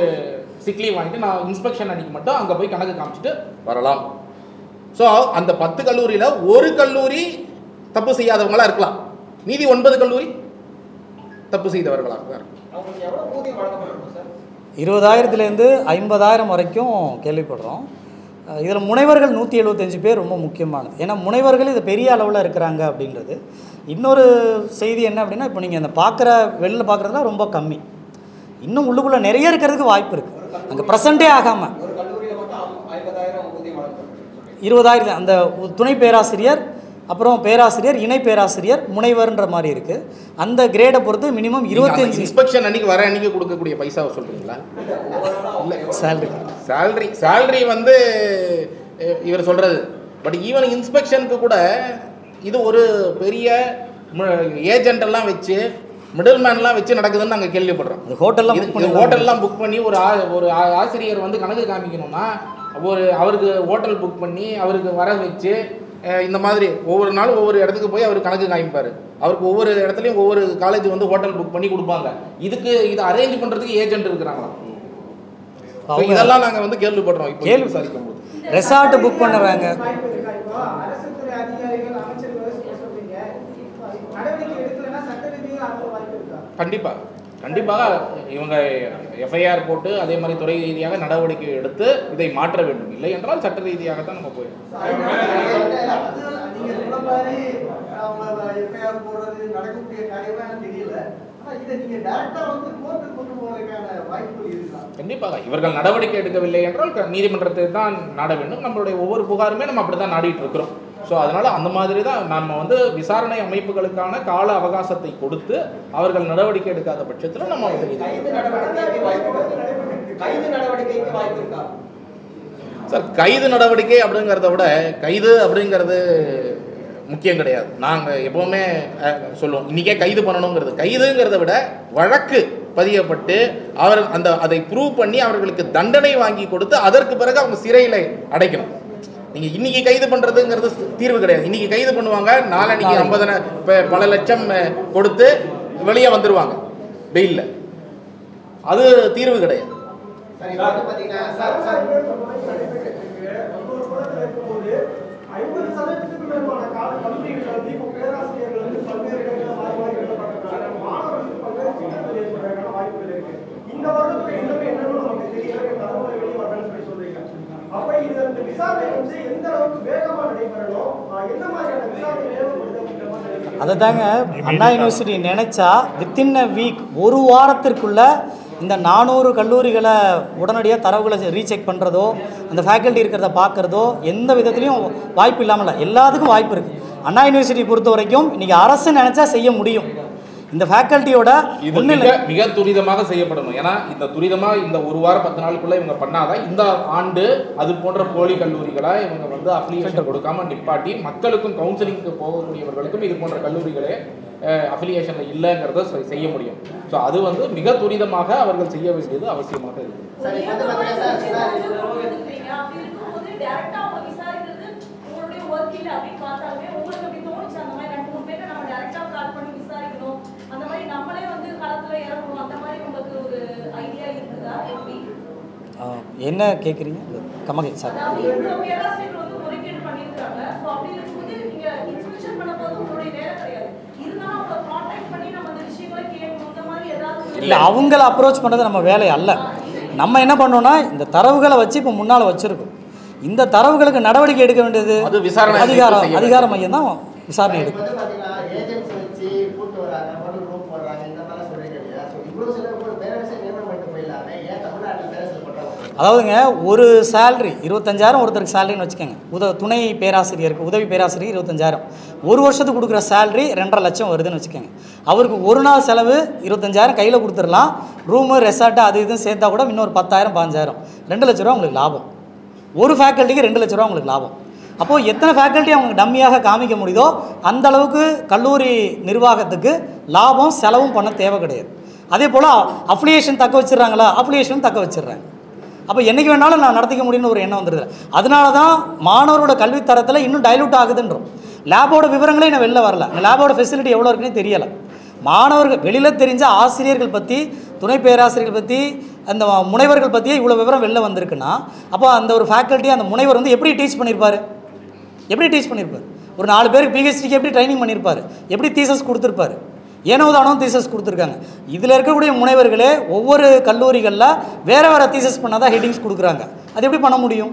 சிக் லீவ் வாங்கிட்டு நான் இன்ஸ்பெக்ஷன் அன்றைக்கி மட்டும் அங்கே போய் கணக்கு காமிச்சிட்டு வரலாம். ஸோ அந்த 10 கல்லூரியில் ஒரு கல்லூரி தப்பு செய்யாதவங்களாக இருக்கலாம், மீதி 9 கல்லூரி தப்பு செய்தவர்களாக தான் இருக்கும். 20,000 50,000 வரைக்கும் கேள்விப்படுறோம். இதில் முனைவர்கள் 175 பேர் ரொம்ப முக்கியமானது. ஏன்னா முனைவர்கள் இது பெரிய அளவில் இருக்கிறாங்க அப்படின்றது. இன்னொரு செய்தி என்ன அப்படின்னா, இப்போ நீங்கள் அந்த வெளில பார்க்குறதுலாம் ரொம்ப கம்மி, இன்னும் உள்ளுக்குள்ளே நிறைய இருக்கிறதுக்கு வாய்ப்பு இருக்குது. அங்கே ப்ரெசண்ட்டே ஆகாமல் 20,000 அந்த துணை பேராசிரியர், அப்புறம் பேராசிரியர், இணை பேராசிரியர், முனைவர்ன்ற மாதிரி இருக்குது. அந்த கிரேடை பொறுத்து மினிமம் 25 இன்ஸ்பெக்ஷன் அன்றைக்கி வர அன்றைக்கி கொடுக்கக்கூடிய பைசாவை சொல்கிறீங்களா? இல்லை, சேலரி வந்து இவர் சொல்கிறது. பட் ஈவன் இன்ஸ்பெக்ஷனுக்கு கூட இது ஒரு பெரிய ஏஜென்டெல்லாம் வச்சு, மிடில் மேன்லாம் வச்சு நடக்குதுன்னு நாங்கள் கேள்விப்படுறோம். ஹோட்டல்லாம் புக் பண்ணி ஒரு ஆசிரியர் வந்து கணக்கு காமிக்கணும்னா அவருக்கு ஹோட்டல் புக் பண்ணி அவருக்கு வர வச்சு இந்த மாதிரி ஒவ்வொரு நாளும் ஒவ்வொரு இடத்துக்கு போய் அவர் கணக்கு காமிப்பார். அவருக்கு ஒவ்வொரு இடத்துலையும் ஒவ்வொரு காலேஜ் வந்து ஹோட்டல் புக் பண்ணி கொடுப்பாங்க. இது அரேஞ்ச் பண்ணுறதுக்கு ஏஜென்ட் இருக்கிறாங்களா? இதெல்லாம் நாங்கள் வந்து கேள்விப்படுறோம். இப்போ விசாரிக்கும் போது ரெசார்ட் புக் பண்ணுறாங்க. கண்டிப்பாக இவங்க எஃப்ஐஆர் போட்டு அதே மாதிரி துறை ரீதியாக நடவடிக்கை எடுத்து இதை மாற்ற வேண்டும். இல்லை என்றால் சட்ட ரீதியாகத்தான் நம்ம போயிடும். கண்டிப்பாக இவர்கள் நடவடிக்கை எடுக்கவில்லை என்றால் நீதிமன்றத்தை தான் நாட வேண்டும். நம்மளுடைய ஒவ்வொரு புகாருமே நம்ம அப்படி தான் நாடிட்டு இருக்கிறோம். ஸோ அதனால் அந்த மாதிரி தான் நம்ம வந்து விசாரணை அமைப்புகளுக்கான கால அவகாசத்தை கொடுத்து அவர்கள் நடவடிக்கை எடுக்காத பட்சத்தில் நம்ம சார் கைது நடவடிக்கை அப்படிங்கிறத விட கைது அப்படிங்கிறது முக்கியம் கிடையாது. நாங்கள் எப்போவுமே சொல்லுவோம், இன்றைக்கே கைது பண்ணணுங்கிறது. கைதுங்கிறத விட வழக்கு பதியப்பட்டு அதை ப்ரூவ் பண்ணி அவர்களுக்கு தண்டனை வாங்கி கொடுத்து அதற்கு பிறகு அவங்க சிறையில் அடைக்கணும். நீங்கள் இன்றைக்கி கைது பண்ணுறதுங்கிறது தீர்வு கிடையாது. இன்றைக்கி கைது பண்ணுவாங்க, நாளைக்கு 50 பல லட்சம் கொடுத்து வெளியே வந்துடுவாங்க பெயிலில். அது தீர்வு கிடையாது. அதை தாங்க அண்ணா யூனிவர்சிட்டி நினச்சா வித்தின் அ வீக், ஒரு வாரத்திற்குள்ளே இந்த 400 கல்லூரிகளை உடனடியாக தரவுகளை ரீசெக் பண்ணுறதோ, அந்த ஃபேக்கல்ட்டி இருக்கிறத பார்க்குறதோ எந்த விதத்துலையும் வாய்ப்பு இல்லாமல் எல்லாத்துக்கும் வாய்ப்பு இருக்குது. அண்ணா யூனிவர்சிட்டி பொறுத்த வரைக்கும் இன்றைக்கி அரசு நினச்சா செய்ய முடியும். இந்த ஃபேக்கல்ட்டியோட இது மிக துரிதமாக செய்யப்படணும். ஏன்னா இந்த துரிதமாக இந்த ஒரு வாரம் 10 நாளுக்குள்ளே இவங்க பண்ணாதான் இந்த ஆண்டு அது போன்ற போலி கல்லூரிகளாக இவங்க வந்து அஃபிலியேஷன் கொடுக்காம நிப்பாட்டி மக்களுக்கும் கவுன்சிலிங்க்கு போகக்கூடியவர்களுக்கும் இது போன்ற கல்லூரிகளே அஃபிலியேஷனில் இல்லைங்கிறத செய்ய முடியும். ஸோ அது வந்து மிக துரிதமாக அவர்கள் செய்ய வேண்டியது அவசியமாக இருக்குது. என்ன கேட்குறீங்க கமகை சார்? இல்லை, அவங்கள அப்ரோச் பண்ணுறது நம்ம வேலை அல்ல. நம்ம என்ன பண்ணோம்னா இந்த தரவுகளை வச்சு இப்போ முன்னால் வச்சுருக்கோம். இந்த தரவுகளுக்கு நடவடிக்கை எடுக்க வேண்டியது அதிகார மையம் தான் விசாரணை எடுக்கும். அதாவதுங்க, ஒரு சேலரி 25,000 ஒருத்தருக்கு சேலரின்னு வச்சுக்கோங்க. துணை பேராசிரியருக்கு உதவி பேராசிரியர் 25,000, ஒரு வருஷத்துக்கு கொடுக்குற சேலரி 2.5 லட்சம் வருதுன்னு வச்சுக்கோங்க. அவருக்கு ஒரு நாள் செலவு 25,000 கையில் கொடுத்துடலாம். ரூமு ரெசார்ட்டு அது இதுன்னு சேர்த்தா கூட இன்னொரு 10,000 15,000 2 லட்ச ரூபா உங்களுக்கு லாபம். ஒரு ஃபேக்கல்ட்டிக்கு 2 லட்ச ரூபா உங்களுக்கு லாபம். அப்போது எத்தனை ஃபேக்கல்ட்டி அவங்க டம்மியாக காமிக்க முடியுதோ அந்த அளவுக்கு கல்லூரி நிர்வாகத்துக்கு லாபம் செலவும் பண்ண தேவை கிடையாது. அதே போல் அஃபிலியேஷன் தக்க வச்சிடறாங்களா, அஃபிலியேஷன் தக்க வச்சிடுறாங்க. அப்போ என்றைக்கு வேணாலும் நான் நடத்திக்க முடியும்னு ஒரு எண்ணம் வந்துடுது. அதனால தான் மாணவரோட கல்வித்தரத்தில் இன்னும் டைலூட் ஆகுதுன்றோம். லேபோட விவரங்களே இன்னும் வெளில வரல. லேபோட ஃபெசிலிட்டி எவ்வளோ இருக்குன்னு தெரியலை. மாணவர்கள் வெளியில் தெரிஞ்ச ஆசிரியர்கள் பற்றி, துணை பேராசிரியர்கள் பற்றி, அந்த முனைவர்கள் பற்றியே இவ்வளோ விவரம் வெளில வந்திருக்குன்னா அப்போ அந்த ஒரு ஃபேக்கல்ட்டி அந்த முனைவர் வந்து எப்படி டீச் பண்ணியிருப்பார்? ஒரு 4 பேருக்கு பிஹெச்டிக்கு எப்படி ட்ரைனிங் பண்ணியிருப்பார்? எப்படி தீசஸ் கொடுத்துருப்பார்? ஏனோ தானோ தீசஸ் கொடுத்துருக்காங்க. இதில் இருக்கக்கூடிய முனைவர்களே ஒவ்வொரு கல்லூரிகளில் வேறு தீசஸ் பண்ணால் தான் ஹெட்டிங்ஸ் கொடுக்குறாங்க. அது எப்படி பண்ண முடியும்?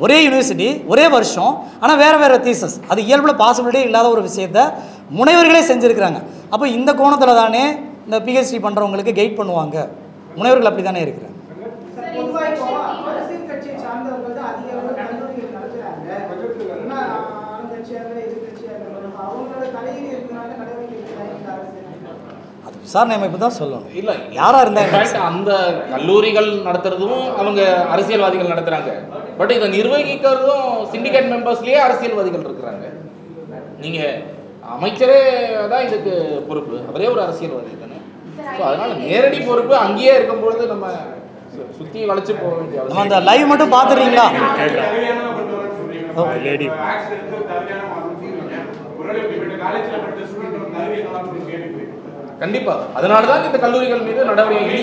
ஒரே யூனிவர்சிட்டி ஒரே வருஷம் ஆனால் வேறு தீசஸ். அது இயல்பில் பாசிபிலிட்டியே இல்லாத ஒரு விஷயத்தை முனைவர்களே செஞ்சுருக்கிறாங்க. அப்போ இந்த கோணத்தில் தானே இந்த பிஹெச்டி பண்ணுறவங்களுக்கு கைட் பண்ணுவாங்க. முனைவர்கள் அப்படி தானே இருக்கிறாங்க. விசாரணை அமைப்பு தான் சொல்லணும். இல்லை, யாராக இருந்தாங்க அந்த கல்லூரிகள் நடத்துறதும் அவங்க அரசியல்வாதிகள் நடத்துகிறாங்க. பட் இதை நிர்வகிக்கிறதும் சிண்டிகேட் மெம்பர்ஸ்லேயே அரசியல்வாதிகள் இருக்கிறாங்க. நீங்கள் அமைச்சரே தான் இதுக்கு பொறுப்பு, அவரே ஒரு அரசியல்வாதி தானே. ஸோ அதனால் நேரடி பொறுப்பு அங்கேயே இருக்கும்பொழுது நம்ம சுற்றி வளைச்சு போக வேண்டிய நம்ம அந்த லைவ் மட்டும் பார்த்துறீங்களா? கண்டிப்பா, அதனால தான் இந்த கல்லூரிகள் மீது நடவடிக்கை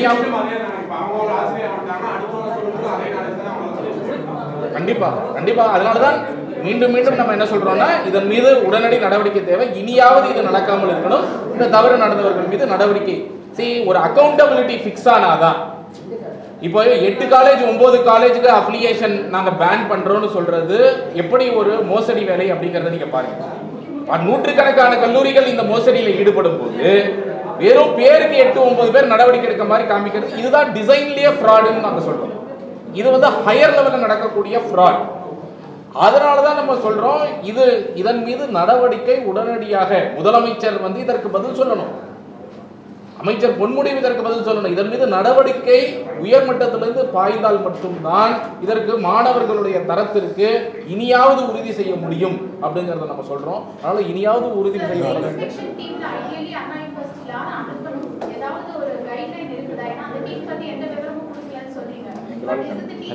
கண்டிப்பா அதனால தான் மீண்டும் நம்ம என்ன சொல்றோம்னா இதன் மீது உடனடி நடவடிக்கை தேவை. இனியாவது இது நடக்காமல் இருக்கணும். இந்த தவறு நடந்தவர்கள் மீது நடவடிக்கை ஒரு அக்கௌண்டபிலிட்டி ஃபிக்ஸ் ஆனாதான். இப்போ 8 காலேஜ் 9 காலேஜுக்கு அஃபிலியேஷன் நாங்கள் பேன் பண்றோம்னு சொல்றது எப்படி ஒரு மோசடி வேலை அப்படிங்கிறத நீங்க பாருங்க. நூற்றுக்கணக்கான கல்லூரிகள் இந்த மோசடியில் ஈடுபடும் போது வெறும் பேருக்கு 8-9 பேர் நடவடிக்கை எடுக்க மாதிரி காமிக்கிறது, இதுதான் டிசைன்லயே ஃப்ராடுன்னு நாங்கள் சொல்றோம். இது வந்து ஹையர் லெவலில் நடக்கக்கூடிய ஃப்ராட். அதனால தான் நம்ம சொல்றோம் இதன் மீது நடவடிக்கை உடனடியாக முதலமைச்சர் வந்து இதற்கு பதில் சொல்லணும். அமைச்சர் பொன்முடி இதற்கு பதில் சொல்லணும். இதன் மீது நடவடிக்கை உயர்மட்டத்திலிருந்து பாய்ந்தால் மட்டும்தான் இதற்கு மாணவர்களுடைய தரத்திற்கு இனியாவது உறுதி செய்ய முடியும் அப்படிங்கறத நம்ம சொல்றோம். அதனால இனியாவது உறுதி செய்ய வேண்டும்.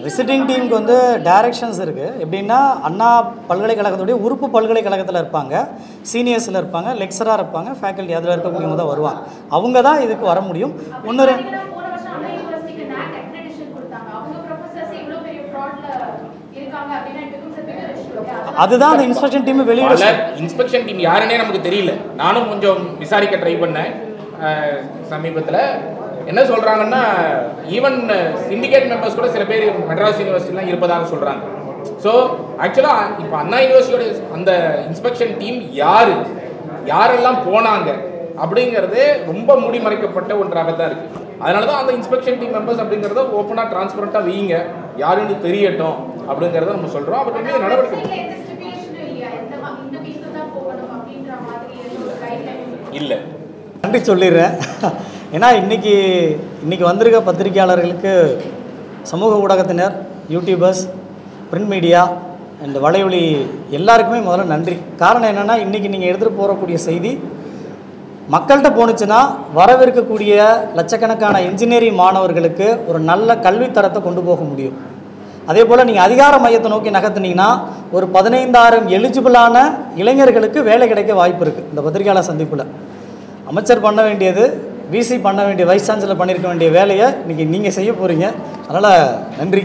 விசிட்டிங் டீமுக்கு வந்து டைரக்ஷன்ஸ் இருக்குது. எப்படின்னா அண்ணா பல்கலைக்கழகத்துடைய உறுப்பு பல்கலைக்கழகத்தில் இருப்பாங்க, சீனியர்ஸில் இருப்பாங்க, லெக்சராக இருப்பாங்க, ஃபேக்கல்ட்டி அதில் இருக்கக்கூடியவங்க தான் வருவாங்க. அவங்க தான் இதுக்கு வர முடியும். ஒன்று அதுதான் அந்த இன்ஸ்பெக்ஷன் டீம் வெளியிட. இன்ஸ்பெக்ஷன் டீம் யாருன்னே நமக்கு தெரியல. நானும் கொஞ்சம் விசாரிக்க ட்ரை பண்ணேன் சமீபத்தில். என்ன சொல்றாங்கன்னா ஈவன் சிண்டிகேட் மெம்பர்ஸ் கூட சில பேர் மெட்ராஸ் யூனிவர்சிட்டிலாம் இருப்பதாக சொல்றாங்க. ஸோ ஆக்சுவலாக இப்போ அண்ணா யூனிவர்சிட்டியோட அந்த இன்ஸ்பெக்ஷன் டீம் யாரெல்லாம் போனாங்க அப்படிங்கிறதே ரொம்ப மூடி மறைக்கப்பட்ட ஒன்றாகத்தான் இருக்கு. அதனால தான் அந்த இன்ஸ்பெக்ஷன் டீம் மெம்பர்ஸ் அப்படிங்கிறத ஓப்பனாக டிரான்ஸ்பரண்டாக வைங்க, யாருன்னு தெரியட்டும் அப்படிங்கிறத நம்ம சொல்கிறோம். அவர்கள் மீது நடவடிக்கை இல்லை. நன்றி சொல்லிடுறேன். ஏன்னா இன்றைக்கி வந்திருக்க பத்திரிகையாளர்களுக்கு, சமூக ஊடகத்தினர், யூடியூபர்ஸ், பிரிண்ட் மீடியா அண்ட் வலையொலி எல்லாருக்குமே முதல்ல நன்றி. காரணம் என்னென்னா, இன்றைக்கி நீங்கள் எடுத்துகிட்டு போகக்கூடிய செய்தி மக்கள்கிட்ட போணுச்சுன்னா வரவிருக்கக்கூடிய லட்சக்கணக்கான இன்ஜினியரிங் மாணவர்களுக்கு ஒரு நல்ல கல்வித்தரத்தை கொண்டு போக முடியும். அதே போல் நீங்கள் அதிகார மையத்தை நோக்கி நகர்த்துனீங்கன்னா ஒரு 15,000 எலிஜிபிளான இளைஞர்களுக்கு வேலை கிடைக்க வாய்ப்பு இருக்குது. இந்த பத்திரிகையாளர் சந்திப்பில் அமைச்சர் பண்ண வேண்டியது, விசி பண்ண வேண்டிய, வைஸ் சான்சலர் பண்ணியிருக்க வேண்டிய வேலையை இன்றைக்கி நீங்கள் செய்ய போகிறீங்க. அதனால் நன்றி.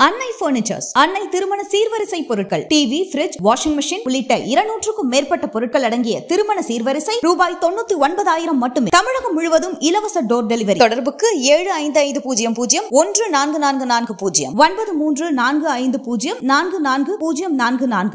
அன்னை பர்னிச்சர்ஸ், அன்னை திருமண சீர்வரிசை பொருட்கள், டிவி, ஃபிரிட்ஜ், வாஷிங் மெஷின் உள்ளிட்ட 200க்கும் மேற்பட்ட பொருட்கள் அடங்கிய திருமண சீர்வரிசை ரூபாய் 99,000 மட்டுமே. தமிழகம் முழுவதும் இலவச டோர் டெலிவரி. தொடர்புக்கு 7550014440 9345044044.